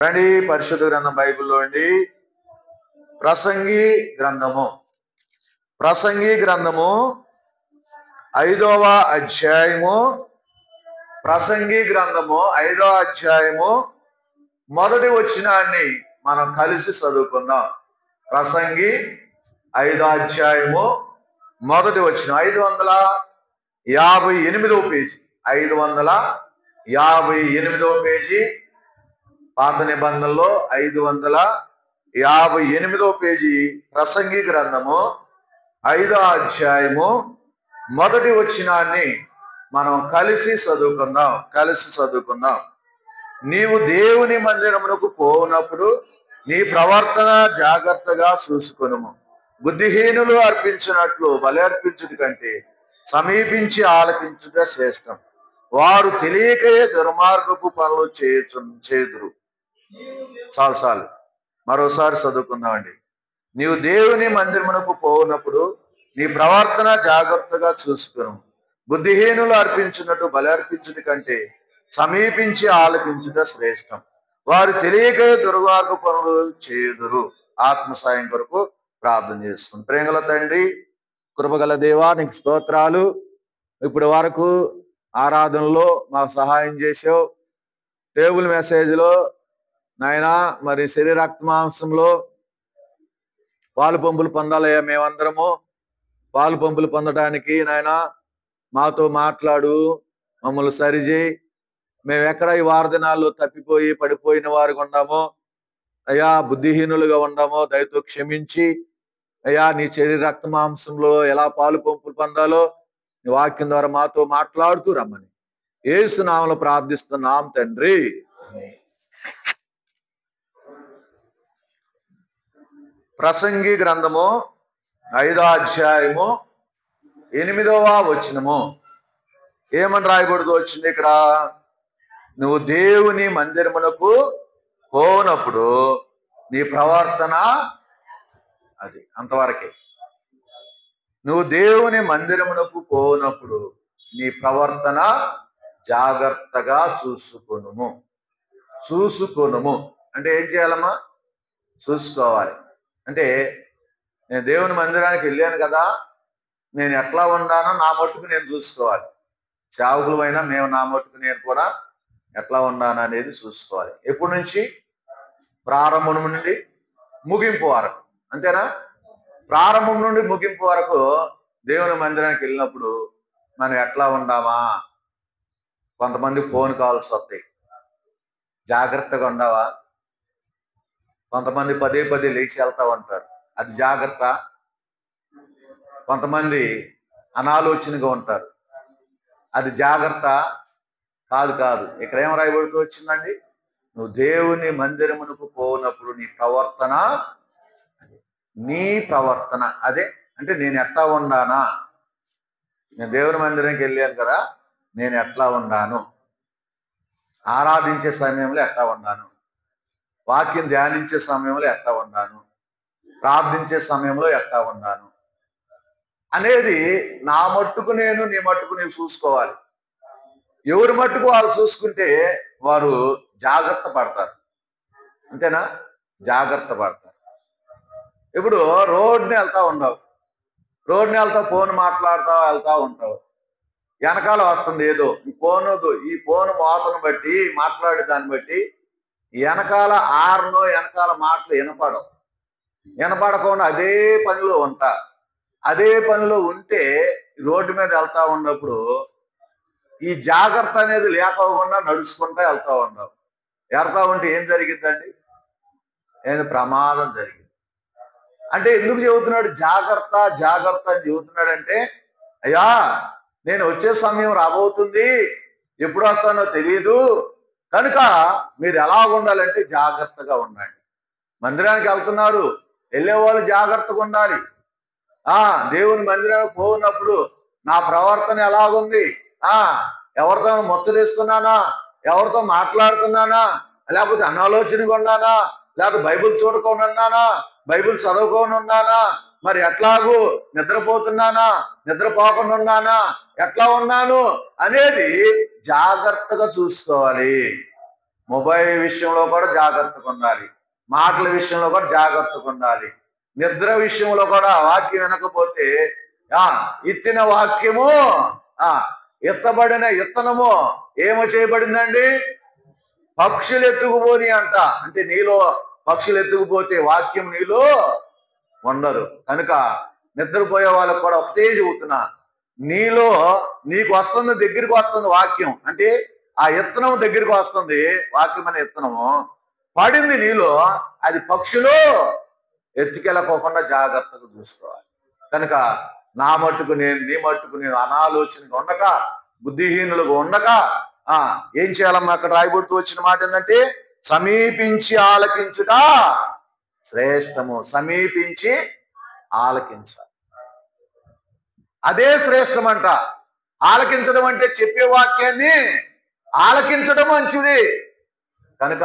రండి పరిశుద్ధ గ్రంథం బైబిల్లో అండి ప్రసంగి గ్రంథము 5వ అధ్యాయము ప్రసంగి గ్రంథము 5వ అధ్యాయము మొదటి వచనాన్ని మనం కలిసి చదువుకుందాం. ప్రసంగి 5వ అధ్యాయము మొదటి వచనం 558వ పేజీ 558వ పేజీ పాత నిబంధనలో 558వ పేజీ ప్రసంగి గ్రంథము 5వ అధ్యాయము మొదటి వచనాన్ని మనం కలిసి చదువుకుందాం. నీవు దేవుని మందిరమునకు పోనప్పుడు నీ ప్రవర్తన జాగ్రత్తగా చూసుకొనుము. బుద్ధిహీనులు అర్పించినట్లు బలి అర్పించుట కంటే సమీపించి ఆలకించుట శ్రేష్టం. వారు తెలియకయే దుర్మార్గపు పనులు చేదురు. చాలు మరోసారి చదువుకుందామండి. నీవు దేవుని మందిరమునకు పోనప్పుడు నీ ప్రవర్తన జాగ్రత్తగా చూసుకును. బుద్ధిహీనులు అర్పించినట్టు బలి అర్పించుట కంటే సమీపించి ఆలకించుట శ్రేష్టం. వారు తెలియకయే దుర్మార్గ పనులు చేదురు. ఆత్మ సాయం కొరకు ప్రార్థన చేసుకుని. ప్రేమగల తండ్రి, కృపగల దేవా, నీకు స్తోత్రాలు. ఇప్పటి వరకు ఆరాధనలో మాకు సహాయం చేసావు. టేబుల్ మెసేజ్లో నాయనా మరి శరీర రక్తమాంసంలో పాలు పంపులు పొందాలయ్యా. మేమందరము పాలు పంపులు పొందడానికి నాయనా మాతో మాట్లాడు, మమ్మల్ని సరిచేయి. మేము ఎక్కడ ఈ వారదినాల్లో తప్పిపోయి పడిపోయిన వారికి ఉన్నామో అయ్యా, బుద్ధిహీనులుగా ఉన్నామో దయతో క్షమించి అయ్యా, నీ శరీర రక్తమాంసంలో ఎలా పాలు పంపులు పొందాలో నీ వాక్యం ద్వారా మాతో మాట్లాడుతూ రమ్మని యేసు నామములో ప్రార్థిస్తున్నాం తండ్రి. ప్రసంగి గ్రంథము 5వ అధ్యాయము 8వ వచనము ఏమని రాయబడుతూ వచ్చింది ఇక్కడ? నువ్వు దేవుని మందిరమునకు పోనప్పుడు నీ ప్రవర్తన, అది అంతవరకే. నువ్వు దేవుని మందిరమునకు పోనప్పుడు నీ ప్రవర్తన జాగ్రత్తగా చూసుకొనుము అంటే ఏం చేయాలమ్మా? చూసుకోవాలి. అంటే నేను దేవుని మందిరానికి వెళ్ళాను కదా, నేను ఎట్లా ఉన్నానో నా మట్టుకు నేను చూసుకోవాలి. సేవకులమైనా మేము నా మట్టుకు నేను కూడా ఎట్లా ఉన్నాను అనేది చూసుకోవాలి. ఎప్పటి నుంచి? ప్రారంభం నుండి ముగింపు వరకు. అంతేనా? ప్రారంభం నుండి ముగింపు వరకు దేవుని మందిరానికి వెళ్ళినప్పుడు మనం ఎట్లా ఉండామా? కొంతమంది ఫోన్ కాల్స్ వస్తాయి, జాగ్రత్తగా ఉండవా? కొంతమంది పదే లేచి వెళ్తా ఉంటారు, అది జాగ్రత్త. కొంతమంది అనాలోచనగా ఉంటారు, అది జాగ్రత్త. కాదు. ఇక్కడ ఏం రాయబడుతూ వచ్చిందండి? నువ్వు దేవుని మందిరమునకు పోనప్పుడు నీ ప్రవర్తన అదే. అంటే నేను ఎట్లా ఉన్నానా? నేను దేవుని మందిరానికి వెళ్ళాను కదా, నేను ఎట్లా ఉన్నాను? ఆరాధించే సమయంలో ఎట్లా ఉన్నాను? వాక్యం ధ్యానించే సమయంలో ఎట్లా ఉన్నాను? ప్రార్థించే సమయంలో ఎట్లా ఉన్నాను అనేది నా మట్టుకు నేను, నీ మట్టుకు నీవు చూసుకోవాలి. ఎవరి మట్టుకు వాళ్ళు చూసుకుంటే వారు జాగ్రత్త పడతారు. అంతేనా? జాగ్రత్త పడతారు. ఇప్పుడు రోడ్ని వెళ్తా ఉండవు, ఫోన్ మాట్లాడుతూ వెళ్తా ఉంటావు, వెనకాల వస్తుంది ఏదో ఈ ఫోన్ మోతను బట్టి, మాట్లాడే దాన్ని బట్టి వెనకాల వెనకాల మాటలు వినపడకుండా అదే పనిలో ఉంటే రోడ్డు మీద వెళ్తా ఉన్నప్పుడు ఈ జాగ్రత్త అనేది లేకోకుండా నడుచుకుంటా వెళ్తా ఉంటే ఏం జరిగిద్దండి? ఏదో ప్రమాదం జరిగింది. అంటే ఎందుకు చెబుతున్నాడు జాగ్రత్త అని చెబుతున్నాడంటే, అయ్యా నేను వచ్చే సమయం రాబోతుంది, ఎప్పుడు వస్తానో తెలియదు, కనుక మీరు ఎలా ఉండాలంటే జాగ్రత్తగా ఉండండి. మందిరానికి వెళ్తున్నారు, వెళ్ళేవాళ్ళు జాగ్రత్తగా ఉండాలి. దేవుని మందిరానికి పోయినప్పుడు నా ప్రవర్తన ఎలాగుంది? ఎవరితో ముచ్చటిస్తున్నానా? ఎవరితో మాట్లాడుతున్నానా? లేకపోతే అనాలోచనగా ఉన్నానా? లేకపోతే బైబిల్ చూడకుండా ఉన్నానా? బైబిల్ చదవకుండా ఉన్నానా? మరి ఎట్లాగూ నిద్రపోకుండా ఉన్నానా? ఎట్లా ఉన్నాను అనేది జాగ్రత్తగా చూసుకోవాలి. మొబైల్ విషయంలో కూడా జాగ్రత్తగా ఉండాలి, మాటల విషయంలో కూడా జాగ్రత్తగా ఉండాలి, నిద్ర విషయంలో కూడా వాక్యం వినకపోతే ఇత్తిన వాక్యము ఎత్తబడిన ఇత్తనము ఏమో చేయబడిందండి, పక్షులు ఎత్తుకుపోని అంట. అంటే నీలో పక్షులు ఎత్తుకుపోతే వాక్యం నీలో ఉండదు. కనుక నిద్రపోయే వాళ్ళకు కూడా ఒకటే చెబుతున్నా, నీలో నీకు వస్తుంది, దగ్గరికి వస్తుంది వాక్యం. అంటే ఆ ఇత్తనం దగ్గరికి వస్తుంది, వాక్యం అనే ఇత్తనము పడింది నీలో, అది పక్షులు ఎత్తుకెళ్ళకోకుండా జాగ్రత్తగా చూసుకోవాలి. కనుక నా మట్టుకు నేను, నీ మట్టుకు నేను అనాలోచనగా ఉండక, బుద్ధిహీనులుగా ఉండక ఏం చేయాలమ్మా? అక్కడ రాయబడుతూ వచ్చిన మాట ఏంటంటే, సమీపించి ఆలకించుట శ్రేష్టము. సమీపించి ఆలకించాలి, అదే శ్రేష్టం అంట. ఆలకించడం అంటే చెప్పే వాక్యాన్ని ఆలకించడం మంచిది. కనుక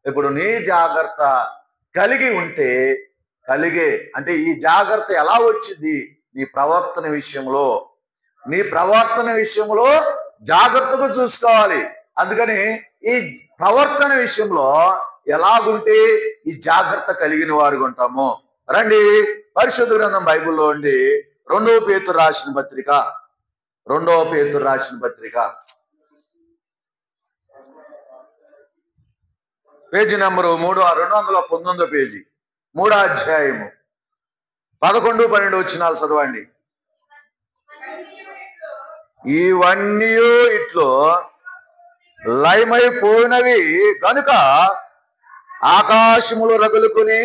ఇప్పుడు నీ జాగ్రత్త కలిగి ఉంటే, అంటే ఈ జాగ్రత్త ఎలా వచ్చింది? నీ ప్రవర్తన విషయంలో జాగ్రత్తగా చూసుకోవాలి. అందుకని ఈ ప్రవర్తన విషయంలో ఎలాగుంటే ఈ జాగ్రత్త కలిగిన వారు ఉంటాము. రండి పరిశుద్ధ గ్రంథం బైబిల్లో ఉండి 2వ పేతురు రాసిన పత్రిక పేజీ నెంబరు 219 పేజీ, 3వ అధ్యాయము 11, 12 వచనాలు చదవండి. ఇవన్నీ ఇట్లో లయమైపోయినవి గనుక ఆకాశములు రగులుకుని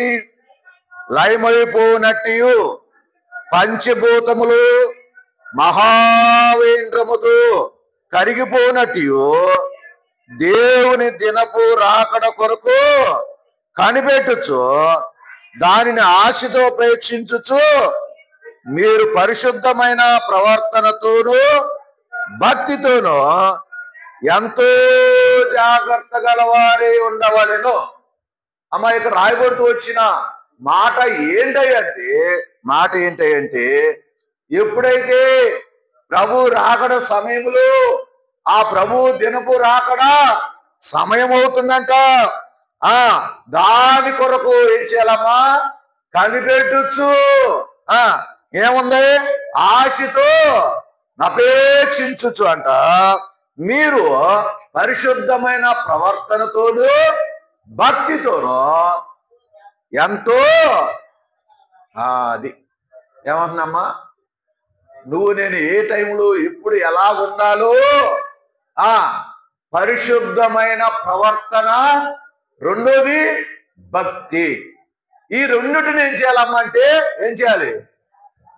లయమైపోనట్టు పంచభూతములు మహావేంద్రముతో కరిగిపోనట్టు దేవుని దినపు రాకడ కొరకు కనిపెట్టుచు దానిని ఆశతో ప్రేక్షించుచు మీరు పరిశుద్ధమైన ప్రవర్తనతోనూ భక్తితోనూ ఎంతో జాగ్రత్త గలవారే ఉండవలెను. అమ్మ, ఇక్కడ రాయబడుతూ వచ్చిన మాట ఏంటంటే ఎప్పుడైతే ప్రభు రాకడ సమయంలో, ఆ ప్రభు దినపు రాకడ సమయం అవుతుందంట, దాని కొరకు ఏం చేయాలమ్మా? కనిపెట్టచ్చు. ఏముంది? ఆశతో అపేక్షించచ్చు అంట. మీరు పరిశుద్ధమైన ప్రవర్తనతోనూ భక్తితోనూ ఎంతో అది ఏమంటున్నామ్మా? నువ్వు నేను ఏ టైంలో ఎప్పుడు ఎలా ఉండాలో, పరిశుద్ధమైన ప్రవర్తన, రెండోది భక్తి. ఈ రెండుటిని ఏం చేయాలమ్మా అంటే ఏం చేయాలి?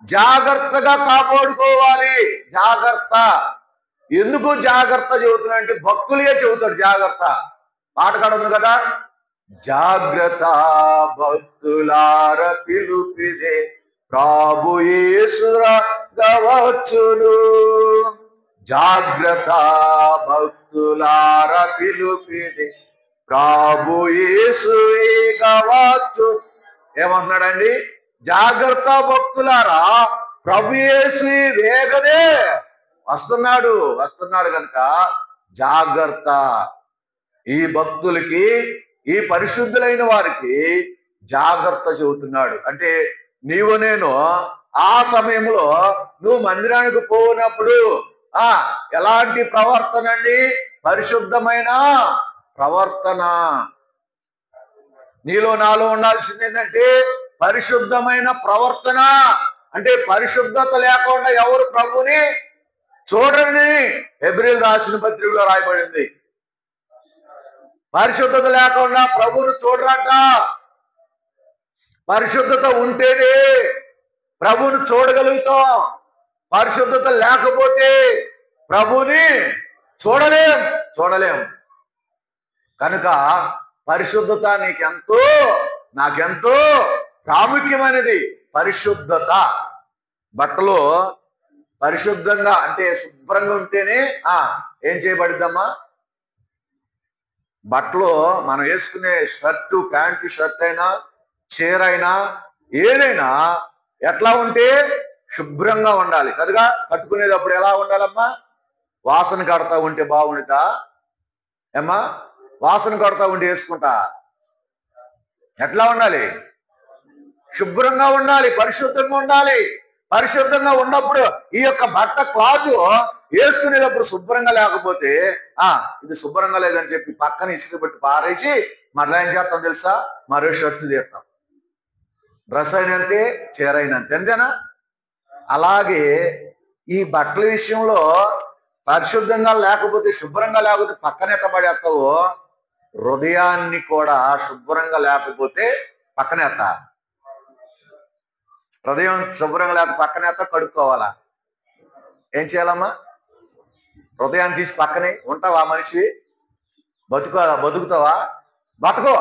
జాగ్రత్తగా కాపాడుకోవాలి. జాగ్రత్త. ఎందుకు జాగ్రత్త చెబుతున్నా అంటే భక్తులే చెబుతాడు జాగ్రత్త. పాటకాడ ఉంది కదా, జాగ్రత్త భక్తులార పిలుపిదే ప్రభు యేసు రావచ్చును. జాగ్రత్త భక్తులార పిలుపిదే ప్రభు యేసు వేగవచ్చు. ఏమంటున్నాడండి? జాగ్రత్త భక్తులారా, ప్రభు యేసు వేగనే వస్తున్నాడు కనుక జాగ్రత్త. ఈ భక్తులకి, ఈ పరిశుద్ధులైన వారికి జాగ్రత్త చెబుతున్నాడు. అంటే నీవు నేను ఆ సమయంలో నువ్వు మందిరానికి పోయినప్పుడు ఎలాంటి ప్రవర్తన అండి? పరిశుద్ధమైన ప్రవర్తన. నీలో నాలో ఉండాల్సింది ఏంటంటే పరిశుద్ధమైన ప్రవర్తన. అంటే పరిశుద్ధత లేకుండా ఎవరు ప్రభుని చూడరని హెబ్రీయులు రాసిన పత్రికలో రాయబడింది. పరిశుద్ధత లేకుండా ప్రభువును చూడరంట. పరిశుద్ధత ఉంటేనే ప్రభువును చూడగలుగుతాం. పరిశుద్ధత లేకపోతే ప్రభువుని చూడలేం. కనుక పరిశుద్ధత నీకెంతో, నాకెంతో ప్రాముఖ్యమైనది. పరిశుద్ధత. బట్టలు పరిశుద్ధంగా అంటే శుభ్రంగా ఉంటేనే ఏం చేయబడిద్దమ్మా? బట్టలు మనం వేసుకునే షర్టు, ప్యాంటు, షర్ట్ అయినా, చీర అయినా, ఏదైనా ఎట్లా ఉంటే శుభ్రంగా ఉండాలి కదగా. కట్టుకునేటప్పుడు ఎలా ఉండాలమ్మా? వాసన కడతా ఉంటే బాగుంటుందా ఏమ్మా? వాసన కొడతా ఉండి వేసుకుంటా. ఎట్లా ఉండాలి? శుభ్రంగా ఉండాలి, పరిశుద్ధంగా ఉండాలి. పరిశుద్ధంగా ఉన్నప్పుడు ఈ యొక్క బట్ట క్లాత్ వేసుకునేటప్పుడు శుభ్రంగా లేకపోతే ఇది శుభ్రంగా లేదని చెప్పి పక్కన ఇసుక పెట్టి పారేసి మరలా ఏం చేస్తాం తెలుసా? మరో షర్టు తీస్తాం. డ్రెస్ అయినంతే, చీర అయినంతే, అంతేనా? అలాగే ఈ బట్టల విషయంలో పరిశుద్ధంగా లేకపోతే, శుభ్రంగా లేకపోతే పక్కన ఎట్టబడేస్తావో, హృదయాన్ని కూడా శుభ్రంగా లేకపోతే పక్కనేస్తా. హృదయం శుభ్రంగా లేకపోతే పక్కనేస్తా, కడుక్కోవాలా? ఏం చేయాలమ్మా? హృదయాన్ని తీసి పక్కనే ఉంటావా? మనిషి బతుకుతావా? బతుకో.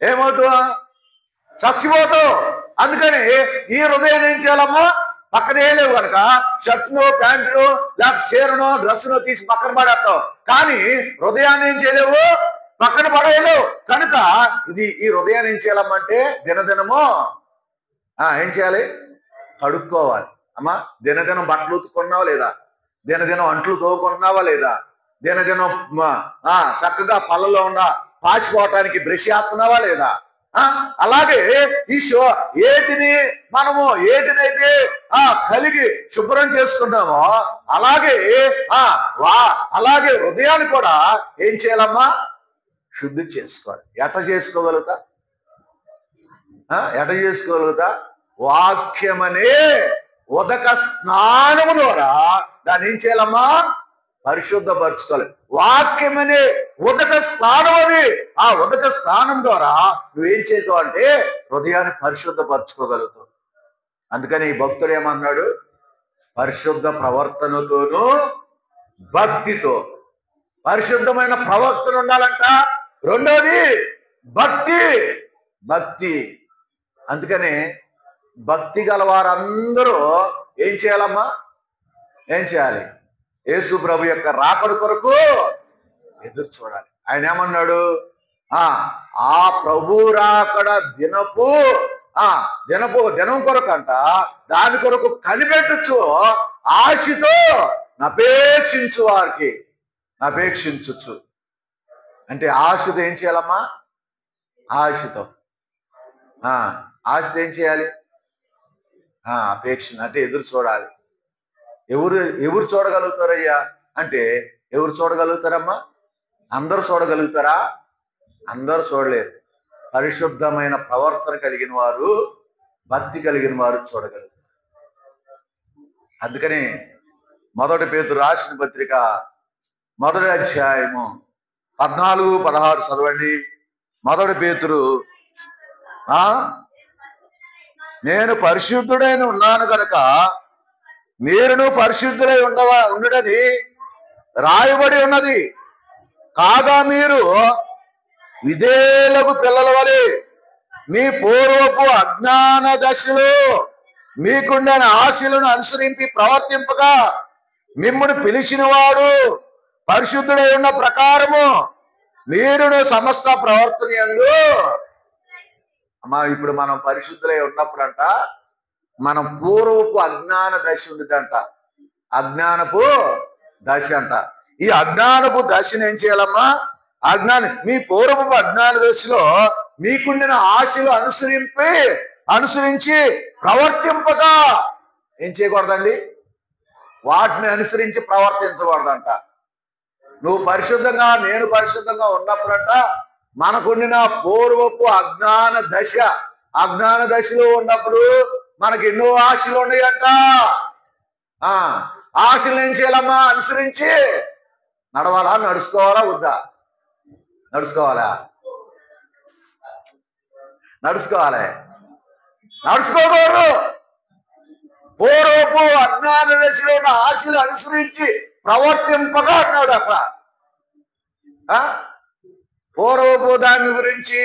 ఏమవుతావా? చచ్చిపోతావు. అందుకని ఈ హృదయాన్ని ఏం చేయాలమ్మా? పక్కనే లేవు కనుక షర్ట్ను, ప్యాంటును, లేకపోతే చీరను, డ్రెస్సును తీసి పక్కన పడేస్తావు. కానీ హృదయాన్ని ఏం చేయలేవు, పక్కన పడేయలేవు. కనుక ఈ హృదయాన్ని ఏం చేయాలమ్మంటే దినదినము ఏం చేయాలి? కడుక్కోవాలి. అమ్మా, దినదినం బట్టలు ఉతుకున్నావా లేదా? దినదినం అంట్లు తోగుకుంటున్నావా లేదా? దినదినం చక్కగా పళ్ళలో ఉన్న పాచిపోవటానికి బ్రష్ చేస్తున్నావా లేదా? అలాగే ఈ ఏటినైతే కలిగి శుభ్రం చేసుకుంటామో అలాగే హృదయాన్ని కూడా ఏం చేయాలమ్మా? శుద్ధి చేసుకోవాలి. ఎట్ట చేసుకోగలుగుతా? వాక్యమనే ఉదక స్నానము ద్వారా దాన్ని ఏం చేయాలమ్మా? పరిశుద్ధపరచుకోవాలి. వాక్యమనే ఉదక స్నానం అది. ఆ ఉదక స్నానం ద్వారా నువ్వేం చేయగలవు అంటే హృదయాన్ని పరిశుద్ధపరచుకోగలుగుతావు. అందుకని ఈ భక్తుడు ఏమన్నాడు? పరిశుద్ధ ప్రవర్తనతోనూ భక్తితో. పరిశుద్ధమైన ప్రవర్తన ఉండాలంట. రెండోది భక్తి. అందుకని భక్తి గల వారందరూ ఏం చేయాలమ్మా? ఏం చేయాలి? యేసు ప్రభు యొక్క రాకడ కొరకు ఎదురు చూడాలి. ఆయన ఏమన్నాడు? ఆ ప్రభు రాకడ దినం కొరకు అంట, దాని కొరకు కనిపెట్టచ్చు ఆశతో నపేక్షించు వారికి నపేక్షించచ్చు. అంటే ఆశతో ఏం చేయాలమ్మా? ఆశతో ఏం చేయాలి? అపేక్ష అంటే ఎదురు చూడాలి. ఎవరు చూడగలుగుతారయ్యా అంటే ఎవరు చూడగలుగుతారమ్మా? అందరూ చూడగలుగుతారా? అందరూ చూడలేరు. పరిశుద్ధమైన ప్రవర్తన కలిగిన వారు, భక్తి కలిగిన వారు చూడగలుగుతారు. అందుకని 1 పేతురు రాసిన పత్రిక 1వ అధ్యాయము 14-16 చదవండి. 1 పేతురు నేను పరిశుద్ధుడైన ఉన్నాను కనుక మీరును పరిశుద్ధులై ఉండడని రాయబడి ఉన్నది. కాగా మీరు విధేయులకు పిల్లల వలె మీ పూర్వపు అజ్ఞాన దశలో మీకుండిన ఆశలను అనుసరించి ప్రవర్తింపగా మిమ్మును పిలిచిన వాడు పరిశుద్ధుడై ఉన్న ప్రకారము మీరును సమస్త ప్రవర్తన యందు ఇప్పుడు మనం పరిశుద్ధులై ఉన్నప్పుడంట మనం పూర్వపు అజ్ఞాన దశ ఉండిదంట. అజ్ఞానపు దశ అంట. ఈ అజ్ఞానపు దశను ఏం చేయాలమ్మా? మీ పూర్వపు అజ్ఞాన దశలో మీకుండిన ఆశలు అనుసరించి ప్రవర్తింపగా ఏం చేయకూడదండి? వాటిని అనుసరించి ప్రవర్తించకూడదంట. నువ్వు పరిశుద్ధంగా, నేను పరిశుద్ధంగా ఉన్నప్పుడంట మనకుండిన పూర్వపు అజ్ఞాన దశలో ఉన్నప్పుడు మనకి ఎన్నో ఆశలు ఉన్నాయంట. ఆశలు ఏం చేయాలమ్మా? అనుసరించి నడవాలా? నడుచుకోవాలా? వద్దా? నడుచుకోకూడదు. పూర్వపు అజ్ఞాన దశలో ఉన్న ఆశలు అనుసరించి ప్రవర్తింపగా అన్నాడు అక్కడ. పూర్వపు దాని గురించి,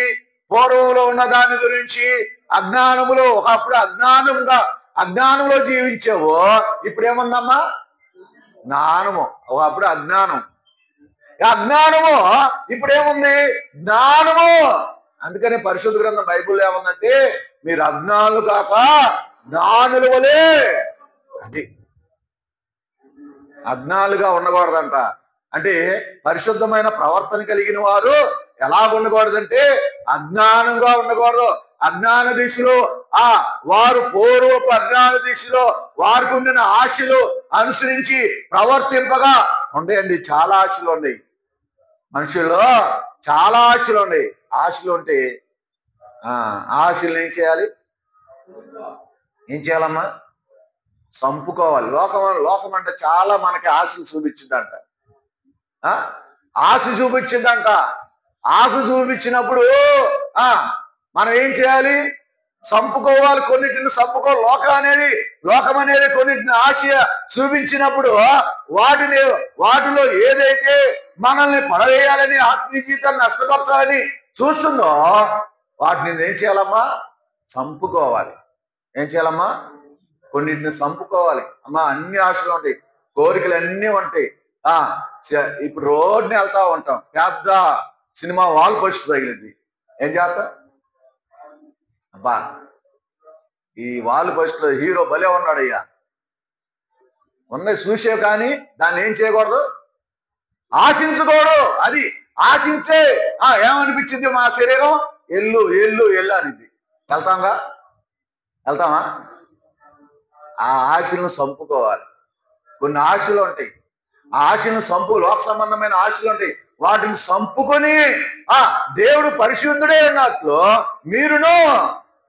పూర్వంలో ఉన్న దాని గురించి అజ్ఞానములో ఒకప్పుడు అజ్ఞానంలో జీవించావు. ఇప్పుడు ఏముందమ్మా? జ్ఞానము. ఒకప్పుడు అజ్ఞానము ఇప్పుడు ఏముంది? జ్ఞానము. అందుకని పరిశుద్ధ గ్రంథం బైబిల్లో ఏముందంటే మీరు అజ్ఞానులు కాక జ్ఞానుల వలే. అది అజ్ఞానులుగా ఉండకూడదంట. అంటే పరిశుద్ధమైన ప్రవర్తన కలిగిన వారు ఎలా ఉండకూడదంటే అజ్ఞానంగా ఉండకూడదు. అజ్ఞాన దిశలో వారు పూర్వపు అజ్ఞాన దిశలో వారికి ఉండిన ఆశలు అనుసరించి ప్రవర్తింపగా ఉండేయండి. చాలా ఆశలు ఉన్నాయి మనుషుల్లో, చాలా ఆశలు ఉన్నాయి. ఆశలు ఉంటే ఆశలు ఏం చేయాలి? ఏం చేయాలమ్మా? చంపుకోవాలి. లోకం అంటే చాలా మనకి ఆశలు చూపించిందంట. ఆశ చూపించిందంట. ఆశ చూపించినప్పుడు మనం ఏం చేయాలి? చంపుకోవాలి. కొన్నిటిని చంపుకోవాలి. లోకం అనేది కొన్నిటిని ఆశ చూపించినప్పుడు వాటిలో ఏదైతే మనల్ని పడవేయాలని, ఆత్మీయ జీవితాన్ని నష్టపరచాలని చూస్తుందో వాటిని ఏం చేయాలమ్మా? చంపుకోవాలి. ఏం చేయాలమ్మా? కొన్నిటిని చంపుకోవాలి. అమ్మా, అన్ని ఆశలు ఉంటాయి, కోరికలు అన్నీ ఉంటాయి. ఇప్పుడు రోడ్ని వెళ్తా ఉంటాం, పెద్ద సినిమా వాల్ పోస్టర్ తగిలింది, ఏం చేస్తాం? అబ్బా, ఈ వాల్ పోస్టర్ హీరో భలే ఉన్నాడయ్యా, ఉన్నాయి చూసే, కానీ దాన్ని ఏం చేయకూడదు? ఆశించకూడదు. అది ఆశించే ఏమనిపించింది? మా శరీరం ఎల్లు ఎల్లు ఎల్లు అనిది. వెళ్తామా? ఆ ఆశలను చంపుకోవాలి. కొన్ని ఆశలు ఉంటాయి, ఆ ఆశలను లోక సంబంధమైన ఆశలు ఉంటాయి. వాటిని చంపుకొని దేవుడు పరిశుద్ధుడే ఉన్నట్లు మీరును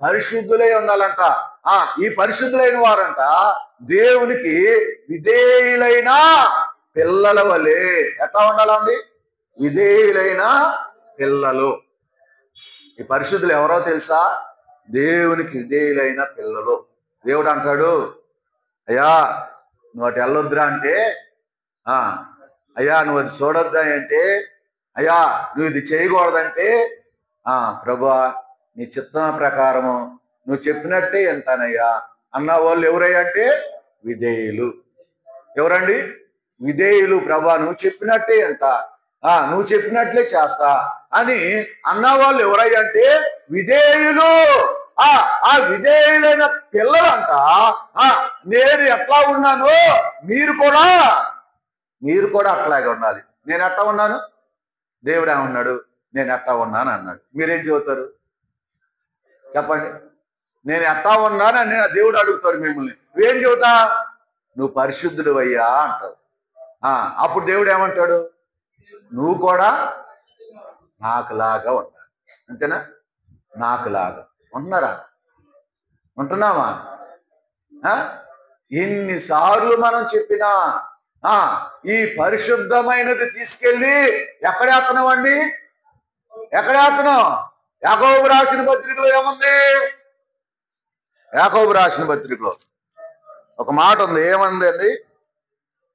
పరిశుద్ధులై ఉండాలంట. ఈ పరిశుద్ధులైన వారంట దేవునికి విధేయులైన పిల్లల వలె. ఎట్లా ఉండాలండి? విధేయులైన పిల్లలు. ఈ పరిశుద్ధులు ఎవరో తెలుసా? దేవునికి విధేయులైన పిల్లలు. దేవుడు అంటాడు, అయ్యా నువ్వు అటు వెళ్ళొద్దురా అంటే, అయ్యా నువ్వు అది చూడొద్దా అంటే, అయ్యా నువ్వు ఇది చేయకూడదంటే, ప్రభువా నీ చిత్తం ప్రకారము నువ్వు చెప్పినట్టే వింటానయ్యా అన్న వాళ్ళు ఎవరయ్యా అంటే విధేయులు. ఎవరండి? విధేయులు. ప్రభువా నువ్వు చెప్పినట్టే వింటా, నువ్వు చెప్పినట్లే చేస్తా అని అన్నవాళ్ళు ఎవరయ్యా అంటే విధేయులు. ఆ విధేయులైన పిల్లలంట నేను ఎట్లా ఉన్నాను మీరు కూడా అట్లాగే ఉండాలి. నేను ఎట్లా ఉన్నాను? దేవుడు ఏమన్నాడు? నేను ఎట్లా ఉన్నాను అన్నాడు. మీరేం చెబుతారు చెప్పండి? నేను ఎట్లా ఉన్నానని దేవుడు అడుగుతాడు మిమ్మల్ని. నువ్వేం చెబుతా? నువ్వు పరిశుద్ధుడు అయ్యా అంటావు. అప్పుడు దేవుడు ఏమంటాడు? నువ్వు కూడా నాకులాగా ఉండాలి. అంతేనా? నాకులాగా ఉంటున్నామా? ఎన్నిసార్లు మనం చెప్పినా ఈ పరిశుద్ధమైనది తీసుకెళ్ళి ఎక్కడేస్తున్నామండి? ఎక్కడేస్తున్నాం? యాకోబు రాసిన పత్రికలో ఏముంది? యాకోబు రాసిన పత్రికలో ఒక మాట ఉంది. ఏమంది అండి?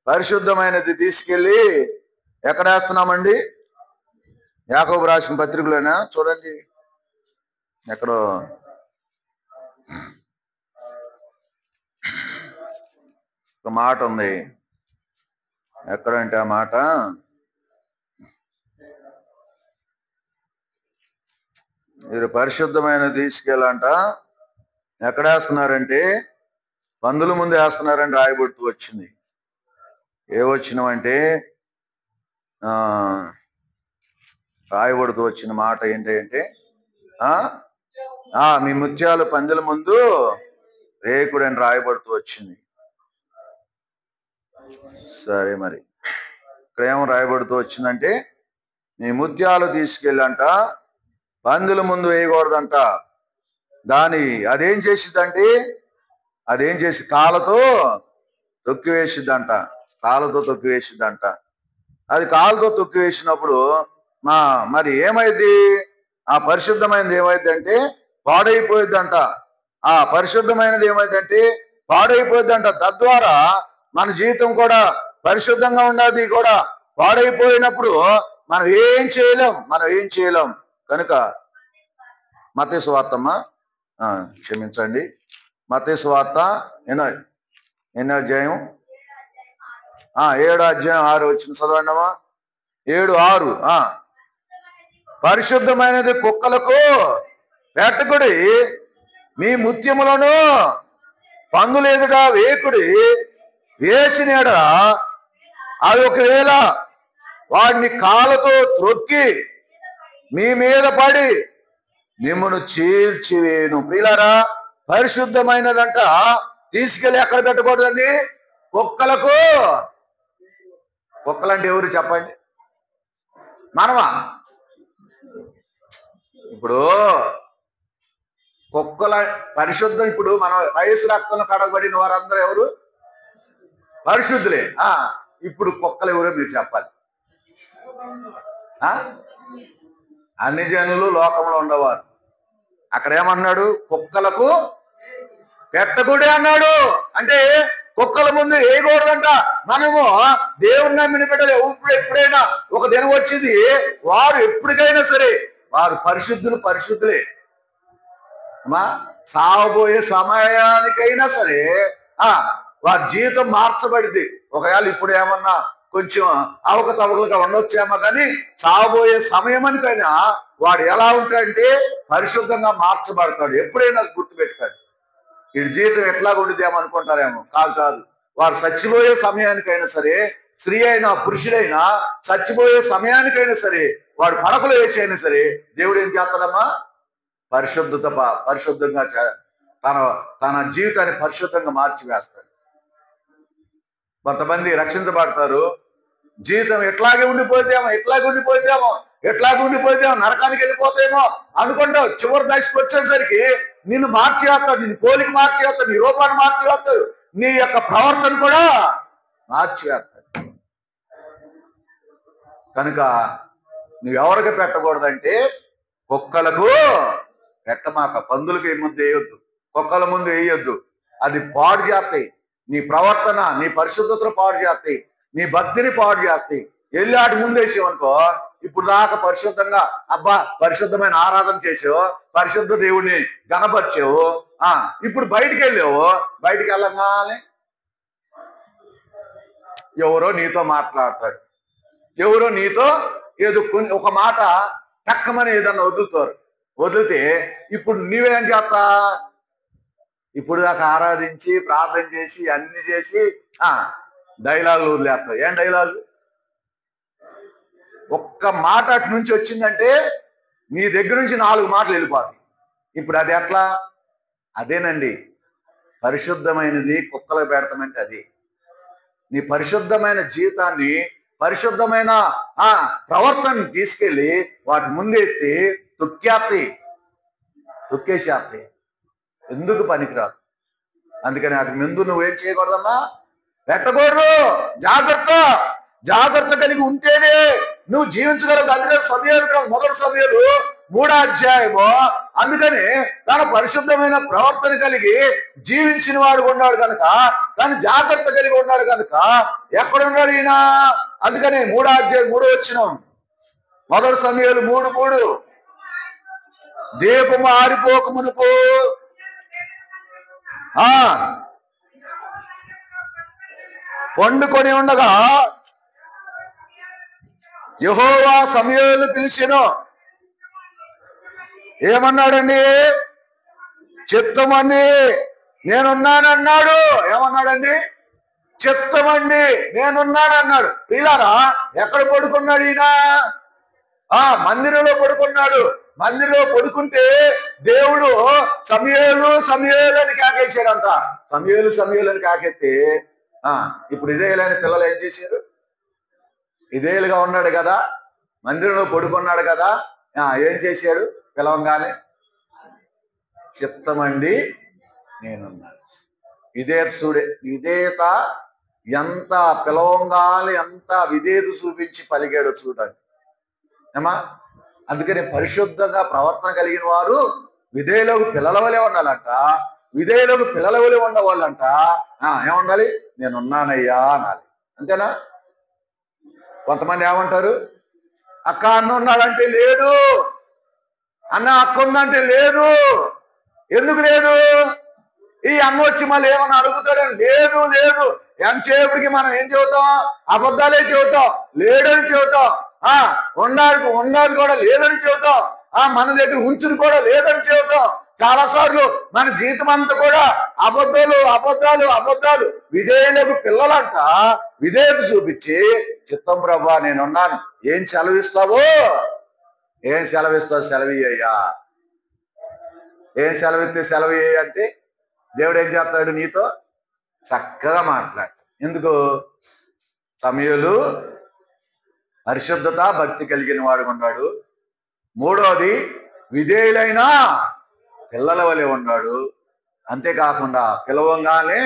పరిశుద్ధమైనది తీసుకెళ్ళి ఎక్కడేస్తున్నామండి? యాకోబు రాసిన పత్రికలోనా? చూడండి, ఎక్కడో ఒక మాట ఉంది. ఎక్కడంటే ఆ మాట మీరు పరిశుద్ధమైన తీసుకెళ్ళంట ఎక్కడేస్తున్నారంటే పందుల ముందు వేస్తున్నారని రాయబడుతూ వచ్చింది. ఏవచ్చినవంటే రాయబడుతూ వచ్చిన మాట ఏంటంటే మీ ముత్యాలు పందుల ముందు వేయకుడని రాయబడుతూ వచ్చింది. సరే, మరి ఇక్కడ ఏమో రాయబడుతూ వచ్చిందంటే మీ ముత్యాలు తీసుకెళ్ళంట పందుల ముందు వేయకూడదంట. అదేం చేసిద్దంటే కాళ్ళతో తొక్కివేసిద్దంట. అది కాళ్ళతో తొక్కివేసినప్పుడు మరి ఏమైంది? ఆ పరిశుద్ధమైనది ఏమైంది అంటే పాడైపోయిద్దంట. ఆ పరిశుద్ధమైనది ఏమైందంటే పాడైపోయిద్దంట. తద్వారా మన జీవితం కూడా పరిశుద్ధంగా ఉన్నది కూడా పాడైపోయినప్పుడు మనం ఏం చేయలేం. కనుక మత్తయి సువార్తమ్మ, క్షమించండి, మత్తయి సువార్త ఎన్నో అధ్యాయం? 7వ అధ్యాయం 6 వచ్చిన చదవండమ్మా. 7:6 పరిశుద్ధమైనది కుక్కలకు పెట్టకుడి, మీ ముత్యములను పందులు ఎదుట వేకుడి, వేసిన అవి ఒకవేళ వాడిని కాళ్ళతో త్రొక్కి మీ మీద పడి మిమ్మను చీల్చివేను. ప్రియులారా, పరిశుద్ధమైనదంట తీసుకెళ్ళి ఎక్కడ పెట్టకూడదండి? కుక్కలకు. కుక్కలంటే ఎవరు చెప్పండి? మనమా? ఇప్పుడు కుక్కల పరిశుద్ధం. ఇప్పుడు మనం వయసు రక్తంలో కడగబడిన వారందరూ ఎవరు? పరిశుద్ధులే. ఇప్పుడు కుక్కలు ఎవరో మీరు చెప్పాలి. అన్ని జనులు లోకంలో ఉండేవారు. అక్కడ ఏమన్నాడు? కుక్కలకు పెట్టకూడే అన్నాడు. అంటే కుక్కల ముందు వేయకూడదంట. మనము దేవుని నమ్మిన బిడ్డలు ఎప్పుడైనా ఒక దినం వచ్చింది, వారు ఎప్పటికైనా సరే వారు పరిశుద్ధులే. అమ్మా, సాగబోయే సమయానికైనా సరే వారి జీవితం మార్చబడింది. ఒకవేళ ఇప్పుడు ఏమన్నా కొంచెం అవకతవకలుగా ఉండొచ్చేమో, కానీ సాగబోయే సమయమనికైనా వాడు ఎలా ఉంటాడంటే పరిశుద్ధంగా మార్చబడతాడు. ఎప్పుడైనా గుర్తుపెట్టుకోండి. వీడి జీవితం ఎట్లాగా ఉండిద్దేమో అనుకుంటారేమో. కాదు. వారు చచ్చిపోయే సమయానికైనా సరే, స్త్రీ అయినా పురుషుడైనా చచ్చిపోయే సమయానికైనా సరే, వాడు పడకలు వేసి అయినా సరే, దేవుడు ఏం చేస్తాడమ్మా? పరిశుద్ధంగా తన జీవితాన్ని పరిశుద్ధంగా మార్చివేస్తాడు. కొంతమంది రక్షించబడతారు, జీవితం ఎట్లాగే ఉండిపోతేమో నరకానికి వెళ్ళిపోతేమో అనుకుంటావు. చివరి దశకు వచ్చేసరికి నిన్ను మార్చేస్తాడు, నిన్ను పోలికి మార్చేస్తాడు, నీ రూపాన్ని మార్చేస్తాడు, నీ యొక్క ప్రవర్తన కూడా మార్చేస్తాడు. కనుక నువ్వెవరికి పెట్టకూడదంటే కుక్కలకు పెట్టమాక. పందులకు ముందు వేయొద్దు, కుక్కల ముందు వేయొద్దు. అది పాడు చేస్తాయి. నీ ప్రవర్తన, నీ పరిశుద్ధతను పాడు చేస్తాయి, నీ భక్తిని పాడు చేస్తాయి. వెళ్ళి వాటి ముందు వేసావనుకో, ఇప్పుడు దాకా పరిశుద్ధంగా పరిశుద్ధమైన ఆరాధన చేసావు, పరిశుద్ధ దేవుడిని గణపరిచావు. ఇప్పుడు బయటికి వెళ్ళంగానే ఎవరో నీతో మాట్లాడతాడు, ఎవరో నీతో ఏదో ఒక మాట టక్కమని ఏదన్నా వదిలితే ఇప్పుడు నీవేం చేస్తా? ఇప్పుడు దాకా ఆరాధించి ప్రార్థన చేసి అన్ని చేసి డైలాగులు వదిలేస్తావు. ఏం డైలాగు? ఒక్క మాట అటు నుంచి వచ్చిందంటే నీ దగ్గర నుంచి 4 మాటలు వెళ్ళిపోతాయి. ఇప్పుడు అది ఎట్లా? అదేనండి పరిశుద్ధమైనది కుక్కలకు పెడతామంటే అది. నీ పరిశుద్ధమైన జీవితాన్ని, పరిశుద్ధమైన ప్రవర్తనని తీసుకెళ్ళి వాటి ముందెత్తి తొక్కేసేస్తాయి. ఎందుకు పనికిరాదు. అందుకని వాటి ముందు నువ్వేం చేయకూడదమ్మా? పెట్టకూడదు. జాగ్రత్త కలిగి ఉంటేనే నువ్వు జీవించగలదు. అందుకని మొదటి సమయాలు 3వ అధ్యాయము, అందుకని తన పరిశుద్ధమైన ప్రవర్తన కలిగి జీవించిన వాడు ఉన్నాడు కనుక, తను జాగ్రత్త కలిగి ఉన్నాడు కనుక ఎక్కడున్నాడు ఈయన? అందుకని 3వ అధ్యాయం 3వ వచనం, మొదటి సమయాలు 3:3, దీపము ఆరిపోక మునుపు వండుకొని ఉండగా యెహోవా సమూయేలును పిలిచెను. ఏమన్నాడండి? చిత్తమండి నేనున్నానన్నాడు. ఏమన్నాడండి? చిత్తమండి నేనున్నానన్నాడు. ప్రియులారా, ఎక్కడ పడుకున్నాడు ఈయన? మందిరంలో పడుకున్నాడు. మందిరంలో పడుకుంటే దేవుడు సమూయేలు అని కాకేశాడంట. సమూయేలు అని కాకెత్తే ఇప్పుడు ఇదేలని పిల్లలు ఏం చేశారు? ఇదేలుగా ఉన్నాడు కదా, మందిరంలో పడుకున్నాడు కదా, ఏం చేశాడు? పిలవంగానే చిత్తమండి నేనున్నాను. విధేయత ఎంత పిలవంగానే ఎంత విధేయత చూపించి పలికాడు చూడండి. ఏమా? అందుకని పరిశుద్ధంగా ప్రవర్తన కలిగిన వారు విధేయులకు పిల్లల వలె ఉండాలంట. విధేయులకు పిల్లల వలె ఉండవాళ్ళంట. ఏముండాలి? నేనున్నానయ్యా అనాలి. అంతేనా? కొంతమంది ఏమంటారు? అక్క అన్న ఉన్నాడంటే లేడు, అన్న అక్క ఉందంటే లేదు. ఎందుకు లేదు? ఈ అన్న వచ్చి మళ్ళీ ఏమన్నా అడుగుతాడని లేదు. ఎంతసేపటికి మనం ఏం చెబుతాం? అబద్ధాలే చెబుతాం, లేడని చెబుతాం. ఉన్నాడు కూడా లేదని చెబుతాం. మన దగ్గర ఉంచుని కూడా లేదని చెబుతాం. చాలా సార్లు మన జీవితం అంతా కూడా అబద్ధాలు. విధేయులకు పిల్లలంట విధేయత చూపించి, చిత్తం ప్రభా నేనున్నాను, ఏం సెలవిస్తావో, ఏం సెలవిస్తావు సెలవయ్యా, ఏం సెలవిస్తే సెలవు అంటే దేవుడు ఏం చేస్తాడు, నీతో చక్కగా మాట్లాడు. ఎందుకు? సమూయేలు పరిశుద్ధత భక్తి కలిగిన వాడు ఉన్నాడు. మూడోది విధేయులైన పిల్లల వలె ఉన్నాడు. అంతేకాకుండా పిలవంగానే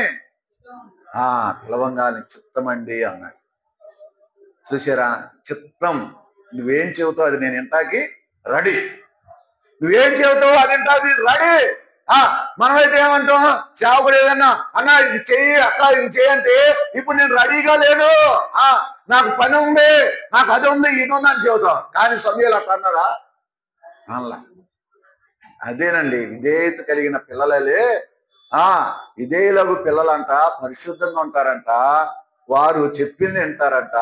చిత్తమండి అన్నాడు. చూసారా? చిత్తం, నువ్వేం చెబుతావు అది నేను ఇంటాకి రెడీ, నువ్వేం చెబుతావు అది ఇంటాకి రెడీ. మనమైతే ఏమంటాం, సేవకుడు ఏదన్నా అన్నా ఇది చెయ్యి, అక్క ఇది చెయ్యంటే ఇప్పుడు నేను రెడీగా లేను, నాకు పని ఉంది, నాకు అది ఉంది, ఇది ఉంది అని చెబుతాం. కానీ సమూయేలు అట్లా అన్నాడా? అనలా. అదేనండి విధేయత కలిగిన పిల్లలే. విధేయులకు పిల్లలంట పరిశుద్ధంగా ఉంటారంట, వారు చెప్పింది వింటారంట,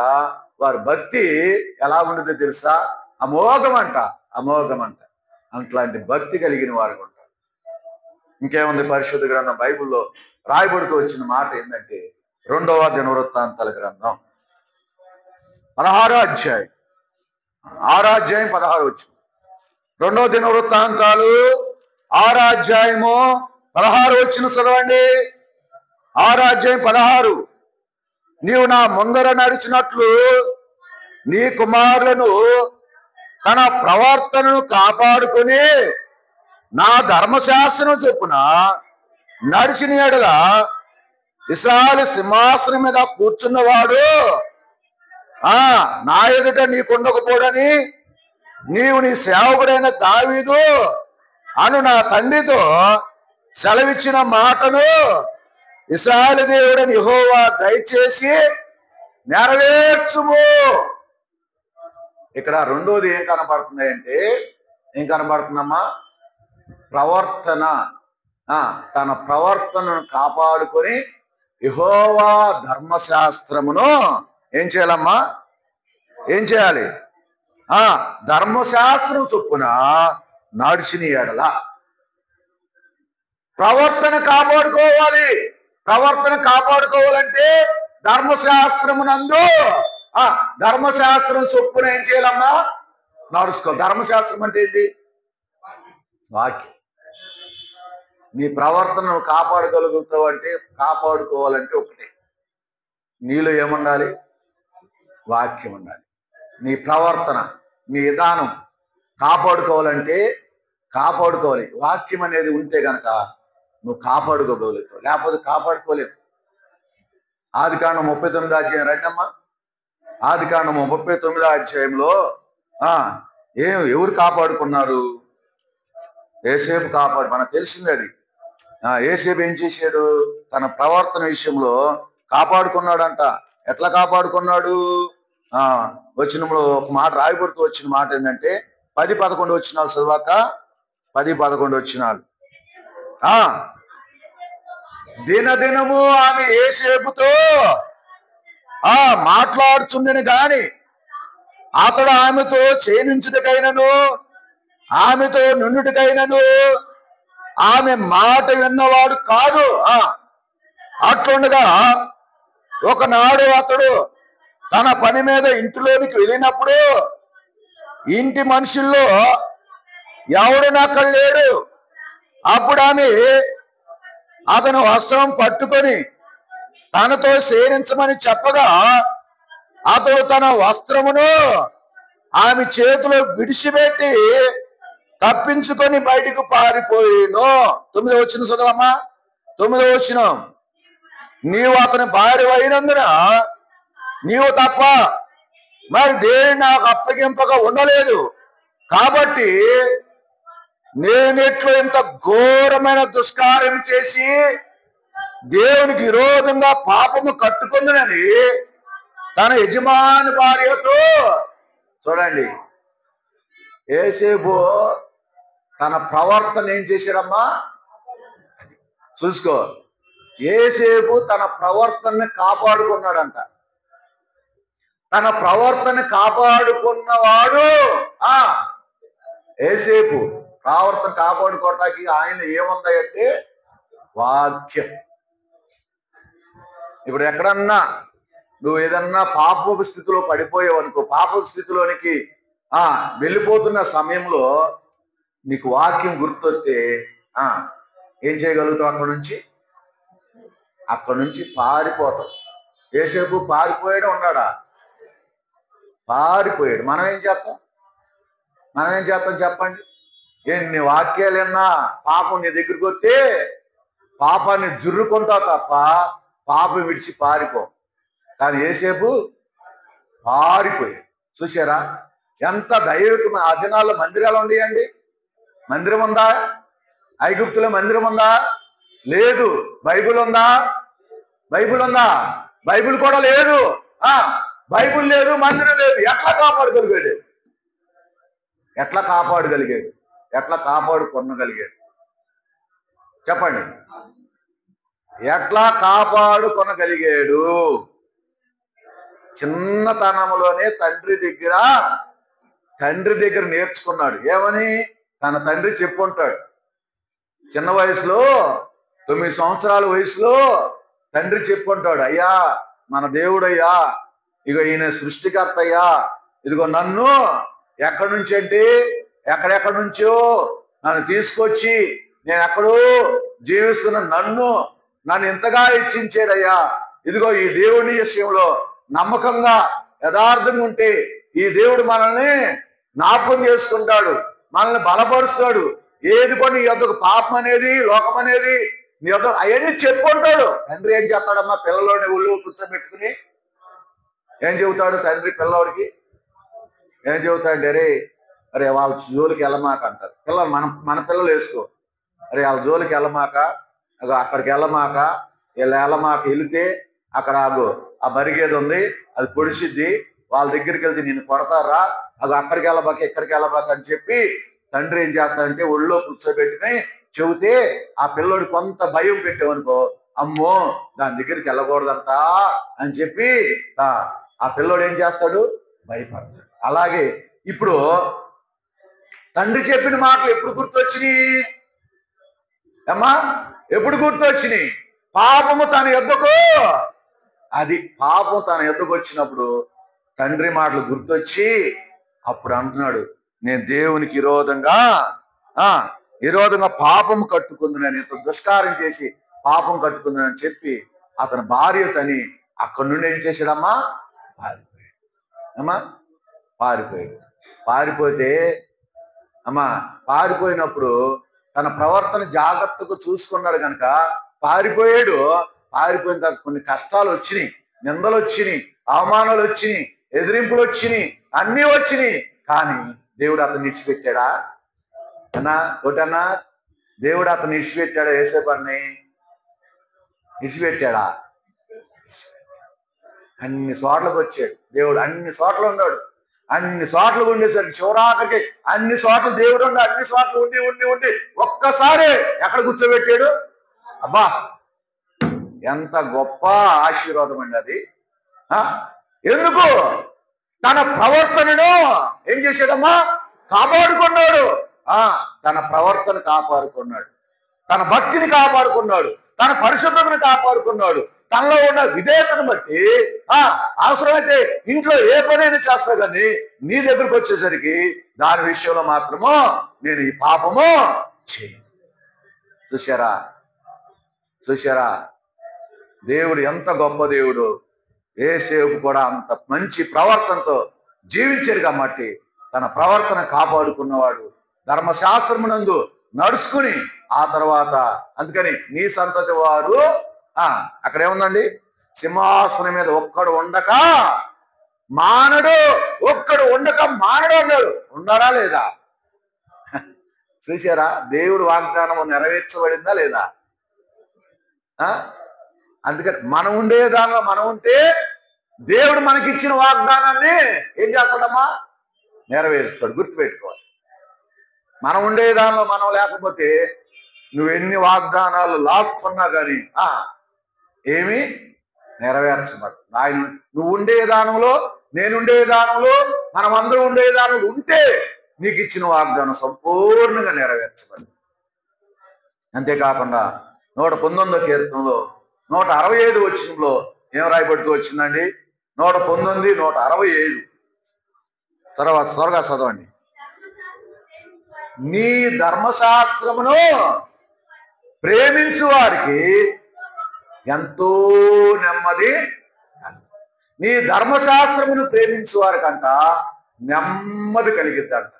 వారి భక్తి ఎలా ఉండదో తెలుసా? అమోఘమంట. అట్లాంటి భక్తి కలిగిన వారు ఉంటారు. ఇంకేముంది? పరిశుద్ధ గ్రంథం బైబిల్లో రాయబడుతూ వచ్చిన మాట ఏంటంటే 2వ దినవృత్తాంతాల గ్రంథం 16వ అధ్యాయం 6వ అధ్యాయం 16 వచ్చిన 2వ దినవృత్తాంతాలు 6వ అధ్యాయము 16 వచ్చిన చదవండి. 6వ అధ్యాయం 16. నీవు నా ముందర నడిచినట్లు నీ కుమారులను తన ప్రవర్తనను కాపాడుకొని నా ధర్మశాస్త్రం చొప్పున నడిచిన యెడల ఇశ్రాయేలు సింహాసనం మీద కూర్చున్నవాడు నా ఎదుట నీకుండకపోడని నీవు నీ సేవకుడైన దావీదు అను నా తండ్రితో సెలవిచ్చిన మాటను ఇశ్రాయేలు దేవుడని యెహోవా దయచేసి నెరవేర్చుము. ఇక్కడ రెండోది ఏం కనబడుతుంది అంటే, ఏం కనబడుతుందమ్మా? ప్రవర్తన. తన ప్రవర్తనను కాపాడుకొని యెహోవా ధర్మశాస్త్రమును ఏం చేయాలమ్మా? ఏం చేయాలి? ధర్మశాస్త్రం చొప్పున నడిచిన యెడల ప్రవర్తన కాపాడుకోవాలి. ప్రవర్తన కాపాడుకోవాలంటే ధర్మశాస్త్రమునందు ధర్మశాస్త్రం చొప్పున ఏం చేయాలమ్మా? నడుచుకోవాలి. ధర్మశాస్త్రం అంటే ఏంటి? వాక్యం. నీ ప్రవర్తనను కాపాడగలుగుతావు అంటే, కాపాడుకోవాలంటే ఒకటే, నీలో ఏముండాలి? వాక్యం ఉండాలి. నీ ప్రవర్తన, నీ విధానం కాపాడుకోవాలంటే కాపాడుకోవాలి. వాక్యం అనేది ఉంటే గనక నువ్వు కాపాడుకోగలుగుతావు, లేకపోతే కాపాడుకోలేవు. ఆదికాండం 39వ అధ్యాయం రండమ్మా. ఆదికాండం 39వ అధ్యాయంలో ఎవరు కాపాడుకున్నారు? యోసేపు మనకు తెలిసింది అది. యోసేపు ఏం చేశాడు? తన ప్రవర్తన విషయంలో కాపాడుకున్నాడంట. ఎట్లా కాపాడుకున్నాడు? వచనంలో ఒక మాట రాయబడుతూ వచ్చిన మాట ఏంటంటే 10-11 వచనాలు చదివాక 10-11 వచనాలు. దినదినము ఆమె యోసేపుతో మాట్లాడుచుండెను గాని అతడు ఆమెతో చేయించుటకైనను ఆమెతో నుండుటకైనను ఆమె మాట విన్నవాడు కాదు. అట్లుండగా ఒకనాడు అతడు తన పని మీద ఇంటిలోనికి వెళ్ళినప్పుడు ఇంటి మనుషుల్లో ఎవడు అక్కడ లేడు. అప్పుడు ఆమె అతను వస్త్రం పట్టుకొని తనతో సేరించమని చెప్పగా అతడు తన వస్త్రమును ఆమె చేతిలో విడిచిపెట్టి తప్పించుకొని బయటకు పారిపోయిను. 9వ వచనం చదవమ్మా. 9వ వచనం. నీవు అతని భార్య అయినందున నీవు తప్ప మరి దేని నాకు అప్పగింపగా ఉండలేదు, కాబట్టి నేనెట్లు ఇంత ఘోరమైన దుష్కార్యం చేసి దేవునికి విరోధంగా పాపము కట్టుకుందునని తన యజమాని భార్యతో. చూడండి, యోసేపు తన ప్రవర్తన ఏం చేశాడమ్మా? చూసుకో, యోసేపు తన ప్రవర్తనని కాపాడుకున్నాడంట. తన ప్రవర్తన కాపాడుకున్నవాడు యోసేపు. ప్రవర్తన కాపాడుకోవటానికి ఆయన ఏముందంటే వాక్యం. ఇప్పుడు ఎక్కడన్నా నువ్వు ఏదన్నా పాపపు స్థితిలో పడిపోయావు అనుకో, పాపపు స్థితిలోనికి వెళ్ళిపోతున్న సమయంలో నీకు వాక్యం గుర్తొస్తే ఏం చేయగలుగుతావు? అక్కడి నుంచి పారిపోతావు. యేసేపు పారిపోయాడు, ఉన్నాడా? పారిపోయాడు. మనం ఏం చేస్తాం చెప్పండి? ఎన్ని వాక్యాలు విన్నా పాపం నీ దగ్గరికి వస్తే పాపాన్ని జుర్రుకుంటావు తప్ప పాపం విడిచి పారిపో. కానీ యేసేపు పారిపోయాడు. చూసారా ఎంత దైవిక? ఆ దినాల్లో మందిరాలు ఉండేయండి? మందిరం ఉందా? ఐగుప్తులో మందిరం ఉందా? లేదు. బైబిల్ ఉందా? బైబిల్ కూడా లేదు. బైబిల్ లేదు, మందిరం లేదు. ఎట్లా కాపాడుకోగలిగాడు? ఎట్లా కాపాడుకొనగలిగాడు చెప్పండి? ఎట్లా కాపాడుకొనగలిగాడు? చిన్నతనంలోనే తండ్రి దగ్గర నేర్చుకున్నాడు. ఏమని? తన తండ్రి చెప్పుంటాడు. చిన్న వయసులో 9 సంవత్సరాల వయసులో తండ్రి చెప్పుంటాడు, అయ్యా మన దేవుడయ్యా, ఇగో ఈయన సృష్టికర్త అయ్యా, ఇదిగో నన్ను ఎక్కడి నుంచి అంటే ఎక్కడెక్కడి నుంచో నన్ను తీసుకొచ్చి నేను ఎక్కడో జీవిస్తున్న నన్ను ఇంతగా హెచ్చించాడయ్యా. ఇదిగో ఈ దేవుని విషయంలో నమ్మకంగా యథార్థంగా ఉంటే ఈ దేవుడు మనల్ని జ్ఞాపకం చేసుకుంటాడు, మనల్ని బలపరుస్తాడు. ఏది కొన్ని యొద్దకు పాపం అనేది, లోకం అనేది నీ యొద్ద అవన్నీ చెప్పుకుంటాడు. తండ్రి ఏం చేస్తాడమ్మా? పిల్లలోని ఒళ్ళు కూర్చోబెట్టుకుని ఏం చెబుతాడు తండ్రి పిల్లవాడికి? ఏం చెబుతాడు? అరే వాళ్ళ జోలికి వెళ్ళమాక అంటారు పిల్లలు. మన పిల్లలు వేసుకో, అరే వాళ్ళ జోలికి వెళ్ళమాక, అక్కడికి వెళ్ళమాక, వెళ్ళమాక. వెళితే అక్కడ ఆ బరిగేది ఉంది, అది పొడిసిద్ది, వాళ్ళ దగ్గరికి వెళ్తే నిన్ను కొడతారా, అక్కడికి వెళ్ళబాక ఇక్కడికి వెళ్ళబాక అని చెప్పి తండ్రి ఏం చేస్తాడంటే ఒళ్ళో కూర్చోబెట్టుకుని చెబితే ఆ పిల్లోడు కొంత భయం పెట్టామనుకో, అమ్మో దాని దగ్గరికి వెళ్ళకూడదంట అని చెప్పి ఆ పిల్లోడు ఏం చేస్తాడు? భయపడతాడు. అలాగే ఇప్పుడు తండ్రి చెప్పిన మాటలు ఎప్పుడు గుర్తొచ్చినాయి అమ్మా? ఎప్పుడు గుర్తొచ్చినాయి? పాపము తన యొద్దకు, పాపం తన యొద్దకు వచ్చినప్పుడు తండ్రి మాటలు గుర్తొచ్చి అప్పుడు అంటున్నాడు, నేను దేవునికి విరోధంగా పాపం కట్టుకుందునని, ఇంత దుష్కారం చేసి పాపం కట్టుకుందునని చెప్పి అతని భార్య తని అక్కడి నుండి ఏం చేశాడమ్మా? పారిపోతే పారిపోయినప్పుడు తన ప్రవర్తన జాగ్రత్తగా చూసుకున్నాడు కనుక పారిపోయిన తర్వాత కొన్ని కష్టాలు వచ్చినాయి, నిందలు వచ్చినాయి, అవమానాలు వచ్చినాయి, ఎదిరింపులు వచ్చినాయి, అన్నీ వచ్చినాయి. కానీ దేవుడు అతను విడిచిపెట్టాడా ఒకటన్నా? దేవుడు అతను విడిచిపెట్టాడా? యేసేపుని విడిచిపెట్టాడా? అన్ని చోట్లకు వచ్చాడు దేవుడు, అన్ని చోట్ల ఉన్నాడు. అన్ని చోట్ల ఉండేసరికి చివరాఖరికి అన్ని చోట్ల దేవుడు ఉండి అన్ని చోట్ల ఉండి ఒక్కసారి ఎక్కడ కూర్చోబెట్టాడు? అబ్బా ఎంత గొప్ప ఆశీర్వాదం అండి అది. ఎందుకు? తన ప్రవర్తనను ఏం చేశాడమ్మా? కాపాడుకున్నాడు. తన ప్రవర్తన కాపాడుకున్నాడు, తన భక్తిని కాపాడుకున్నాడు, తన పరిశుద్ధతను కాపాడుకున్నాడు. తనలో ఉన్న విధేయతను బట్టి అవసరమైతే ఇంట్లో ఏ పనైనా చేస్తా కానీ నీ దగ్గరకు వచ్చేసరికి దాని విషయంలో మాత్రము నేను ఈ పాపము చేయను. చూశారా దేవుడు ఎంత గొప్ప దేవుడు. యేసేపు కూడా అంత మంచి ప్రవర్తనతో జీవించాడు కాబట్టి తన ప్రవర్తన కాపాడుకున్నవాడు, ధర్మశాస్త్రమునందు నడుచుకుని ఆ తర్వాత అందుకని నీ సంతతి వారు అక్కడ ఏముందండి? సింహాసనం మీద ఒక్కడు ఉండక మానడు అన్నాడు. ఉన్నాడా లేదా? చూసారా దేవుడు వాగ్దానం నెరవేర్చబడిందా లేదా? అందుకని మనం ఉండే దానిలో మనం ఉంటే దేవుడు మనకిచ్చిన వాగ్దానాన్ని ఏం చేస్తాడమ్మా? నెరవేరుస్తాడు. గుర్తుపెట్టుకోవాలి. మనం ఉండే దానిలో మనం లేకపోతే నువ్వు ఎన్ని వాగ్దానాలు లాక్కున్నా కానీ ఏమి నెరవేర్చబడు. ఆయన నువ్వు ఉండే విధానంలో, నేనుండే విధానంలో, మనం అందరూ ఉండే విధానంలో ఉంటే నీకు ఇచ్చిన వాగ్దానం సంపూర్ణంగా నెరవేర్చబడు. అంతేకాకుండా 119వ కీర్తనలో 165వ వచనంలో ఏం రాయబడుతూ వచ్చిందండి? 119, 165. తర్వాత త్వరగా చదవండి. నీ ధర్మశాస్త్రమును ప్రేమించు వారికి ఎంతో నెమ్మది. నీ ధర్మశాస్త్రమును ప్రేమించు వారికంట నెమ్మది కలిగిద్దంట.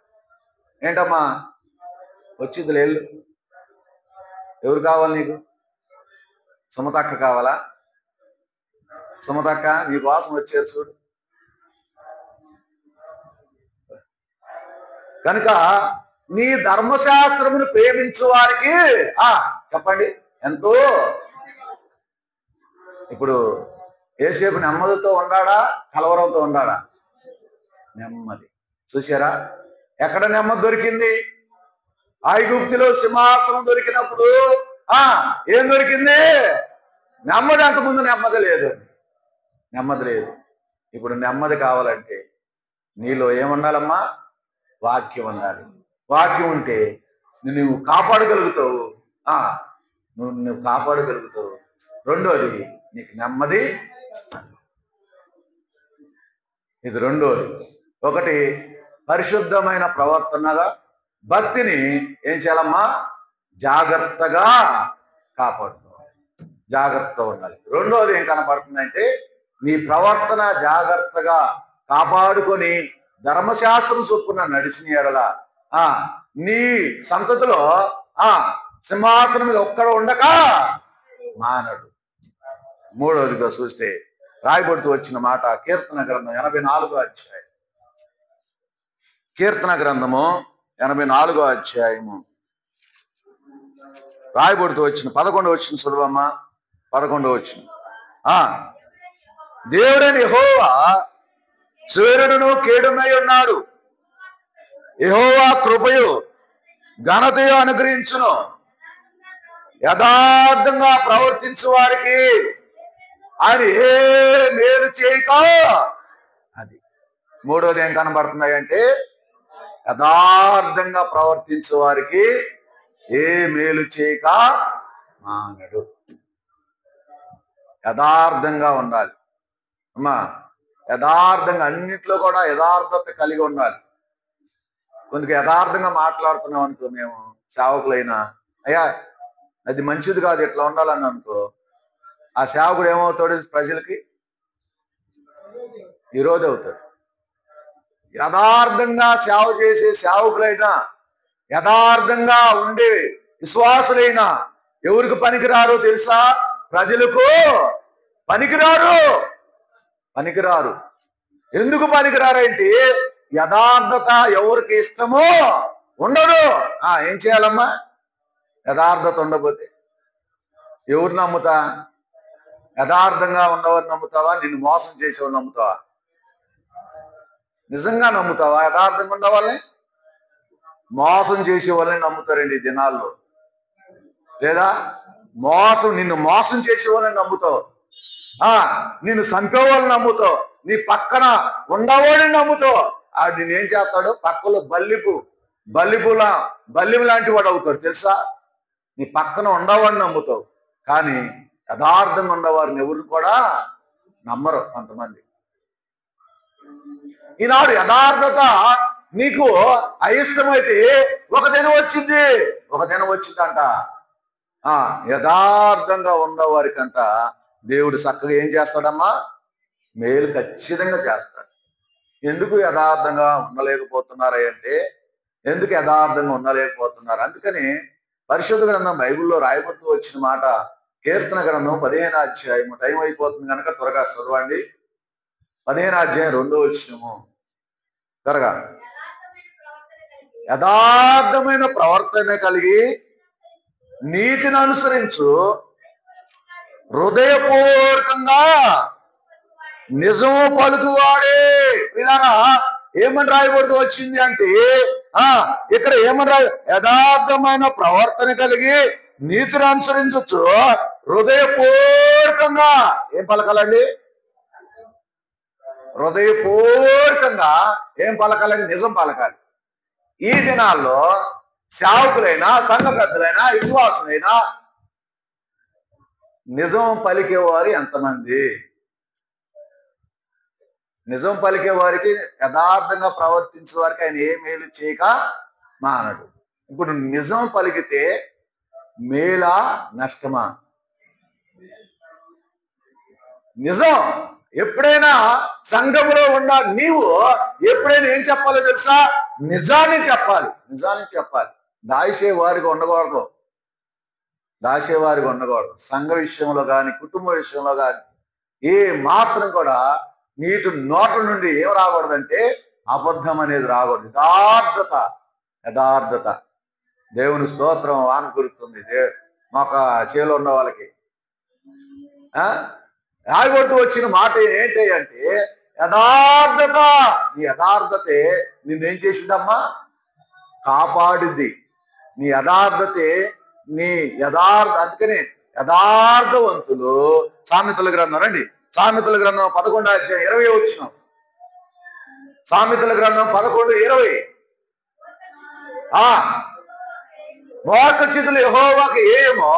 ఏంటమ్మా వచ్చింది లేళ్ళు? ఎవరు కావాలి నీకు? సుమతక్క కావాలా? సుమతక్క నీ కోసం వచ్చారు చూడు. కనుక నీ ధర్మశాస్త్రమును ప్రేమించు వారికి చెప్పండి ఎంతో. ఇప్పుడు ఏసేపు నెమ్మదితో ఉన్నాడా, కలవరంతో ఉన్నాడా? నెమ్మది. చూసారా ఎక్కడ నెమ్మది దొరికింది? ఐగుప్తులో సింహాసనం దొరికినప్పుడు ఏం దొరికింది? నెమ్మది. అంతకుముందు నెమ్మది లేదు, నెమ్మది లేదు. ఇప్పుడు నెమ్మది కావాలంటే నీలో ఏముండాలమ్మా? వాక్యం ఉండాలి. వాక్యం ఉంటే నువ్వు కాపాడగలుగుతావు. నువ్వు కాపాడగలుగుతావు. రెండోది నీకు నెమ్మది. ఇది రెండోది. ఒకటి పరిశుద్ధమైన ప్రవర్తనగా భక్తిని ఏం చేయాలమ్మా? జాగ్రత్తగా కాపాడుకోవాలి, జాగ్రత్తగా ఉండాలి. రెండోది ఏం కనపడుతుందంటే నీ ప్రవర్తన జాగ్రత్తగా కాపాడుకొని ధర్మశాస్త్రం చొప్పున నడిచిన ఎడల నీ సంతతిలో సింహాసనం మీద ఒక్కడ ఉండక మానడు. మూడవదిగా చూస్తే రాయబడుతూ వచ్చిన మాట కీర్తన గ్రంథం 84వ అధ్యాయం. కీర్తన గ్రంథము 84వ అధ్యాయము రాయబడుతూ వచ్చిన 11వ వచనం చదువమ్మా. 11వ వచనం. దేవుడని యెహోవా సూర్యుడును కేడునై ఉన్నాడు. యెహోవా కృపయు ఘనతయు అనుగ్రహించును. యథార్థంగా ప్రవర్తించు వారికి ఆయన ఏ మేలు చేయక. అది మూడోది ఏం కనబడుతున్నాయి అంటే యథార్థంగా ప్రవర్తించే వారికి ఏ మేలు చేయక మానడు. యథార్థంగా ఉండాలి అమ్మా. యథార్థంగా అన్నిట్లో కూడా యథార్థత కలిగి ఉండాలి. కొంచెం యథార్థంగా మాట్లాడుతున్నాం అనుకో, మేము సేవకులైనా అయ్యా అది మంచిది కాదు ఇట్లా ఉండాలని అనుకో, ఆ సేవకుడు ఏమవుతాడు? ప్రజలకి విరోధి అవుతాడు. యథార్థంగా సేవ చేసే సేవకులైనా, యథార్థంగా ఉండే విశ్వాసులైనా ఎవరికి పనికిరారో తెలుసా? ప్రజలకు పనికిరారు. పనికిరారు. ఎందుకు పనికిరారంటే యథార్థత ఎవరికి ఇష్టమో ఉండదు. ఏం చేయాలమ్మా? యథార్థత ఉండకపోతే ఎవరు నమ్ముతా? యథార్థంగా ఉన్నవారిని నమ్ముతావా? నిన్ను మోసం చేసేవారు నమ్ముతావా? నిజంగా నమ్ముతావా? యథార్థంగా ఉన్న వాళ్ళని మోసం చేసే వాళ్ళని నమ్ముతారండి ఈ దినాల్లో. లేదా నిన్ను మోసం చేసే వాళ్ళని నమ్ముతావు, నిన్ను చంపే వాళ్ళని నమ్ముతావు, నీ పక్కన ఉండవాడిని నమ్ముతావు. నేనేం చేస్తాడు? పక్కలో బల్లిపు లాంటి వాడు అవుతాడు తెలుసా? నీ పక్కన ఉండవాడిని నమ్ముతావు, కానీ యథార్థంగా ఉండవారిని ఎవరు కూడా నమ్మరు కొంతమంది. ఈనాడు యథార్థత నీకు అయిష్టమైతే ఒక దినం వచ్చిందంట. యథార్థంగా ఉన్నవారికంట దేవుడు చక్కగా ఏం చేస్తాడమ్మా? మేలు ఖచ్చితంగా చేస్తాడు. ఎందుకు యథార్థంగా ఉండలేకపోతున్నారా అంటే, ఎందుకు యథార్థంగా ఉండలేకపోతున్నారు? అందుకని పరిశుద్ధ గ్రంథం బైబిల్లో రాయబడుతూ వచ్చిన మాట కీర్తన గ్రంథం 15వ అధ్యాయం. టైం అయిపోతుంది కనుక త్వరగా చదవండి. 15వ అధ్యాయం 2వ వచనము త్వరగా. యథార్థమైన ప్రవర్తన కలిగి నీతిని అనుసరించు హృదయపూర్వకంగా నిజము పలుకువాడే. పిల్లరా ఏమని రాయబడుతూ వచ్చింది అంటే ఇక్కడ ఏమని యథార్థమైన ప్రవర్తన కలిగి నీతిని అనుసరించచ్చు హృదయపూర్వకంగా. ఏం పలకాలండి? హృదయపూర్వకంగా ఏం పలకాలండి? నిజం పలకాలి. ఈ దినాల్లో సేవకులైనా, సంఘ పెద్దలైనా, విశ్వాసులైనా నిజం పలికేవారు ఎంతమంది? నిజం పలికే వారికి, యథార్థంగా ప్రవర్తించే వారికి ఆయన ఏ మేలు చేయక మానడు. ఇప్పుడు నిజం పలికితే మేలా నష్టమా? నిజం. ఎప్పుడైనా సంఘములో ఉన్న నీవు ఎప్పుడైనా ఏం చెప్పాలో తెలుసా? నిజాన్ని చెప్పాలి. నిజాన్ని చెప్పాలి. దాచేవారికి ఉండకూడదు. దాచేవారికి ఉండకూడదు. సంఘ విషయంలో కానీ, కుటుంబ విషయంలో కానీ ఏ మాత్రం కూడా నీటి నోట నుండి ఏం రాకూడదంటే అబద్ధం అనేది రాకూడదు. యథార్థత. యథార్థత. దేవుని స్తోత్రం. వాన కురుతుంది మాకు చేలో ఉన్న వాళ్ళకి. రాయగొడుతూ వచ్చిన మాట ఏంటి అంటే యథార్థత. నీ యథార్థతే నిన్నేం చేసిందమ్మా? కాపాడింది. నీ యథార్థతే నీ అందుకని యథార్థవంతులు. సామెతల గ్రంథం రండి. సామెతల గ్రంథం 11:20 వచ్చిన. సామెతల గ్రంథం 11:20. మోర్ఖచితులు యెహోవాకు ఏమో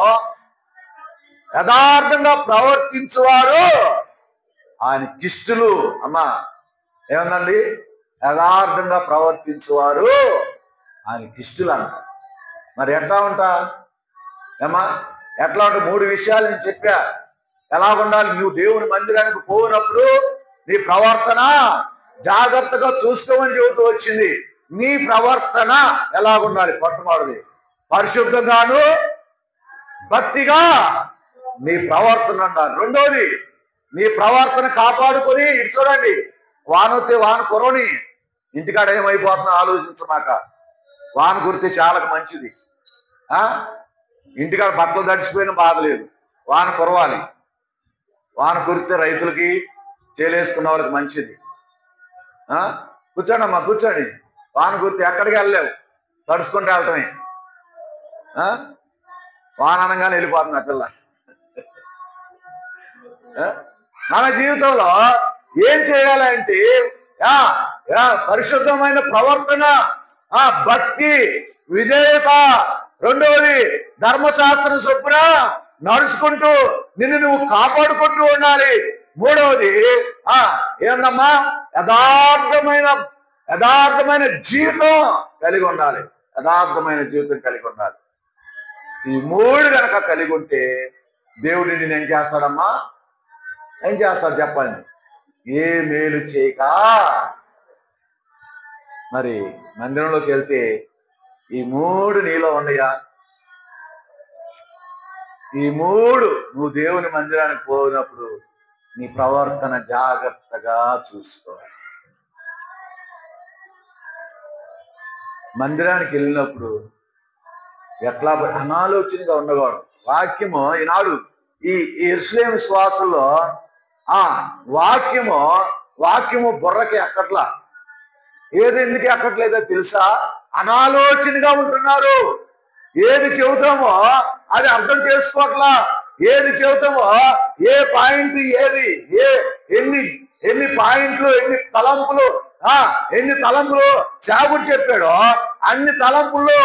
యథార్థంగా ప్రవర్తించువారు ఆయనకిష్టులు. అమ్మా ఏమందండి? యథార్థంగా ప్రవర్తించువారు ఆయనకిష్టులు అంట. మరి ఎట్లా ఉంటా ఏమా? ఎట్లా ఉంటా? 3 విషయాలు నేను చెప్పా. ఎలాగుండాలి? నువ్వు దేవుని మందిరానికి పోయినప్పుడు నీ ప్రవర్తన జాగ్రత్తగా చూసుకోమని చెబుతూ వచ్చింది. నీ ప్రవర్తన ఎలాగుండాలి? పట్టుమాడది పరిశుద్ధంగాను భక్తిగా నీ ప్రవర్తన అంటారు. రెండోది, నీ ప్రవర్తన కాపాడుకొని ఇటు చూడండి. వానొత్తే వాన కురవని. ఇంటికాడ ఏమైపోతుందో ఆలోచించమాక. వాన కురితే చాలా మంచిది. ఇంటికాడ బట్టలు తడిచిపోయిన బాధ లేదు. వాన కురవాలి. వాన కురితే రైతులకి, చేలేసుకున్న వాళ్ళకి మంచిది. కూర్చోండి అమ్మా, కూర్చోండి. వాన కురితే ఎక్కడికి వెళ్ళలేవు, తడుచుకుంటూ వెళ్ళటమే. వాన అనగానే వెళ్ళిపోతుంది ఆ పిల్ల. మన జీవితంలో ఏం చేయాలంటే పరిశుద్ధమైన ప్రవర్తన, భక్తి, విధేయత. రెండవది, ధర్మశాస్త్రం చొప్పున నడుచుకుంటూ నిన్ను నువ్వు కాపాడుకుంటూ ఉండాలి. మూడవది ఏందమ్మా? యథార్థమైన జీవితం కలిగి ఉండాలి. యథార్థమైన జీవితం కలిగి ఉండాలి. ఈ 3 గనక కలిగి ఉంటే దేవుడు నిన్ను ఏం చేస్తాడమ్మా? ఏం చేస్తాడు చెప్పండి? ఏ మేలు చేయక. మరి మందిరంలోకి వెళ్తే ఈ 3 నీలో ఉన్నాయా? ఈ 3 నువ్వు దేవుని మందిరానికి పోయినప్పుడు నీ ప్రవర్తన జాగ్రత్తగా చూసుకోవాలి. మందిరానికి వెళ్ళినప్పుడు ఎట్లా అనాలోచనగా ఉండకూడదు. వాక్యము ఈనాడు ఈ యెరూషలేము శ్వాసంలో వాక్యము బుర్రకి ఎక్కట్లా. ఏది ఎందుకు ఎక్కట్లేదో తెలుసా? అనాలోచనగా ఉంటున్నారు. ఏది చెబుతామో అది అర్థం చేసుకోవట్లా. ఏది చెబుతామో ఏ పాయింట్ ఏది, ఎన్ని పాయింట్లు, ఎన్ని తలంపులు సేవకుడు చెప్పాడో అన్ని తలంపుల్లో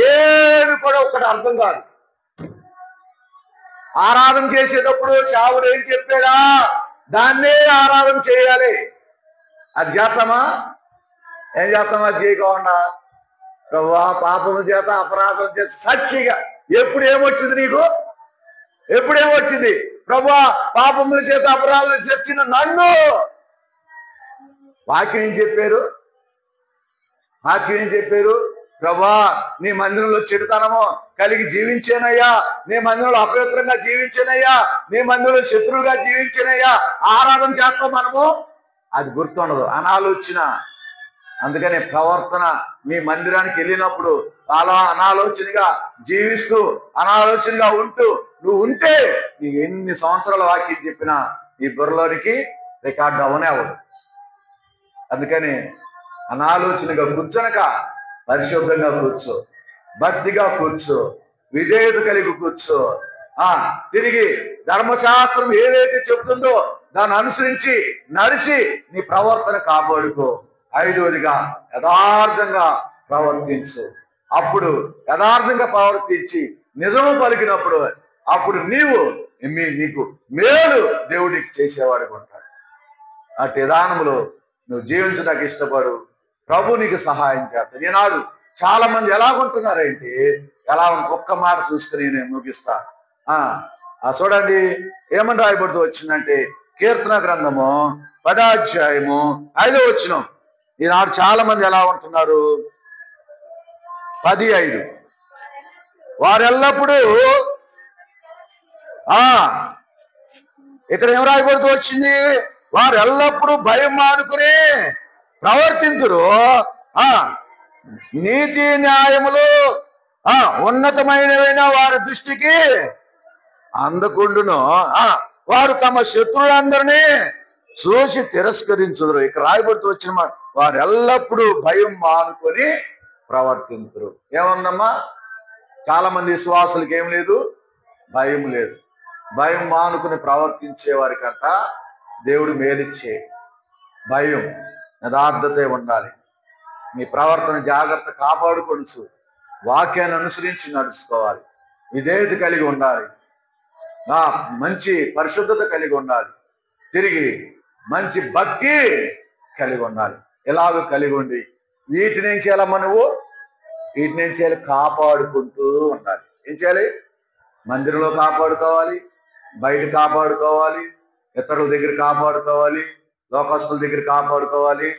ఏది కూడా ఒకటి అర్థం కాదు. ఆరాధన చేసేటప్పుడు సేవకుడు ఏం చెప్పాడా దాన్నే ఆరాధన చేయాలి. అది చేస్తామా? ఏం చేస్తామా? అది చేయకుండా ప్రభువా పాపము చేత అపరాధం చేత సాక్షిగా. ఎప్పుడు ఏమొచ్చింది నీకు? ఎప్పుడేమొచ్చింది? ప్రభువా పాపముల చేత అపరాధం చేసిన నన్ను. వాక్యం ఏం చెప్పారు? ప్రభువా నీ మందిరంలో చెడుతనము కలిగి జీవించేనయ్యా, నీ మందిరంలో అపవిత్రంగా జీవించేనయ్యా, నీ మందిరంలో శత్రువుగా జీవించేనయ్యా. ఆరాధన చేస్తాం మనము, అది గుర్తుండదు, అనాలోచన. అందుకని ప్రవర్తన నీ మందిరానికి వెళ్ళినప్పుడు అలా అనాలోచనగా జీవిస్తూ అనాలోచనగా నువ్వు ఉంటే నీ ఎన్ని సంవత్సరాల వాక్యం చెప్పినా ఈ బుర్రలోనికి రికార్డు అవనే అవ్వదు. అందుకని అనాలోచనగా కూర్చొనక పరిశుభ్రంగా కూర్చో, భక్తిగా కూర్చో, విధేయత కలిగి కూర్చో. తిరిగి ధర్మశాస్త్రం ఏదైతే చెప్తుందో దాన్ని అనుసరించి నడిచి నీ ప్రవర్తన కాపాడుకో. 5వదిగా యథార్థంగా ప్రవర్తించు. అప్పుడు యథార్థంగా ప్రవర్తించి నిజము పలికినప్పుడు అప్పుడు నీకు మేలు దేవుడికి చేసేవాడు ఉంటాడు. అటు విధానంలో నువ్వు జీవించడానికి ఇష్టపడు. ప్రభు నీకు సహాయం చేస్తాడు. ఈనాడు చాలా మంది ఎలాగుంటున్నారేంటి, ఒక్క మాట చూసుకుని నేను ముగిస్తా. చూడండి ఏమని రాయబడుతూ వచ్చిందంటే, కీర్తన గ్రంథము 10వ అధ్యాయము 5వ వచనం. ఈనాడు చాలా మంది ఎలా ఉంటున్నారు? 10:5 వారెల్లప్పుడూ ఇక్కడ ఏం రాయబడుతూ వచ్చింది? వారు ఎల్లప్పుడూ భయం మానుకుని ప్రవర్తింతురు, నీతి న్యాయములు ఉన్నతమైనవైన వారి దృష్టికి అందకుండును, వారు తమ శత్రువులందరినీ చూసి తిరస్కరించుదురు. ఇక్కడ రాయబడుతూ వచ్చిన వారు ఎల్లప్పుడూ భయం మానుకొని ప్రవర్తింతురు. ఏమన్నమ్మా? చాలా మంది విశ్వాసులకి ఏం లేదు, భయం లేదు. భయం మానుకుని ప్రవర్తించే వారికంట దేవుడు మేలిచ్చే. భయం యథార్థతే ఉండాలి. మీ ప్రవర్తన జాగ్రత్త కాపాడుకొనుచు వాక్యాన్ని అనుసరించి నడుచుకోవాలి. విధేయత కలిగి ఉండాలి. మంచి పరిశుద్ధత కలిగి ఉండాలి. తిరిగి మంచి భక్తి కలిగి ఉండాలి. ఎలాగ కలిగి ఉండి వీటిని ఏం చేయాలమ్మా? వీటిని ఏం చేయాలి? కాపాడుకుంటూ ఉండాలి. ఏం చేయాలి? మందిరంలో కాపాడుకోవాలి, బయట కాపాడుకోవాలి, ఇతరుల దగ్గర కాపాడుకోవాలి, లోకస్తుల దగ్గర కాపాడుకోవాలి,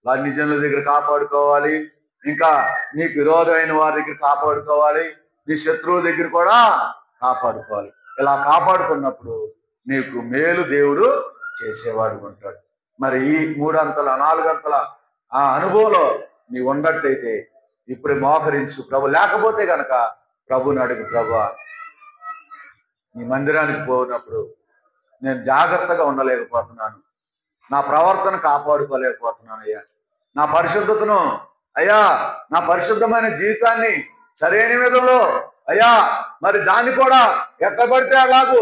అన్ని జనుల దగ్గర కాపాడుకోవాలి, ఇంకా నీకు విరోధమైన వారి దగ్గర కాపాడుకోవాలి, నీ శత్రువు దగ్గర కూడా కాపాడుకోవాలి. ఇలా కాపాడుకున్నప్పుడు నీకు మేలు దేవుడు చేసేవాడు ఉంటాడు. మరి ఈ 3 అంతల 4 అంతల అనుభవంలో నీ ఉన్నట్టయితే ఇప్పుడు మోకరించు. ప్రభు లేకపోతే గనక ప్రభుని అడుగు, ప్రభువా నీ మందిరానికి పోయినప్పుడు నేను జాగ్రత్తగా ఉండలేకపోతున్నాను, నా ప్రవర్తన కాపాడుకోలేకపోతున్నాను అయ్యా, నా పరిశుద్ధతను అయ్యా, నా పరిశుద్ధమైన జీవితాన్ని సరైన విధంలో అయ్యా మరి దాన్ని కూడా ఎక్కబడితే అలాగూ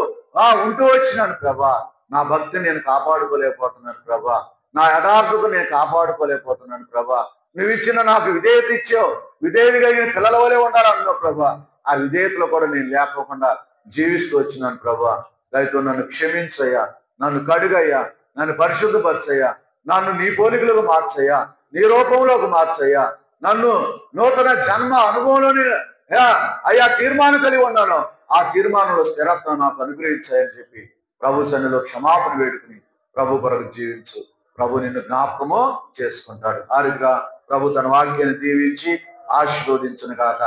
ఉంటూ వచ్చినాను ప్రభా. నా భక్తిని నేను కాపాడుకోలేకపోతున్నాను ప్రభా, నా యథార్థత నేను కాపాడుకోలేకపోతున్నాను ప్రభా. నువ్వు ఇచ్చిన నాకు విధేయత ఇచ్చావు, విధేయత కలిగిన పిల్లల వలె ఉండాలన్నావు ప్రభా. ఆ విధేయతలో కూడా నేను లేకోకుండా జీవిస్తూ వచ్చినాను ప్రభా. దయతో నన్ను క్షమించయ్యా, నన్ను కడుగయ్యా, నన్ను పరిశుద్ధపరచయ్యా, నన్ను నీ పోలికలకు మార్చయ్యా, నీ రూపంలోకి మార్చయ్యా, నన్ను నూతన జన్మ అనుభవంలోని అయ్యా తీర్మానం కలిగి ఉన్నాను. ఆ తీర్మానంలో స్థిరత్వం నాకు అనుగ్రహించాయని చెప్పి ప్రభు సన్నిధిలో క్షమాపణ వేడుకుని ప్రభు కొరకు జీవించు. ప్రభు నిన్ను జ్ఞాపకము చేసుకుంటాడు. ఆ రీతిగా ప్రభు తన వాక్యాన్ని దీవించి ఆశీర్వదించును గాక.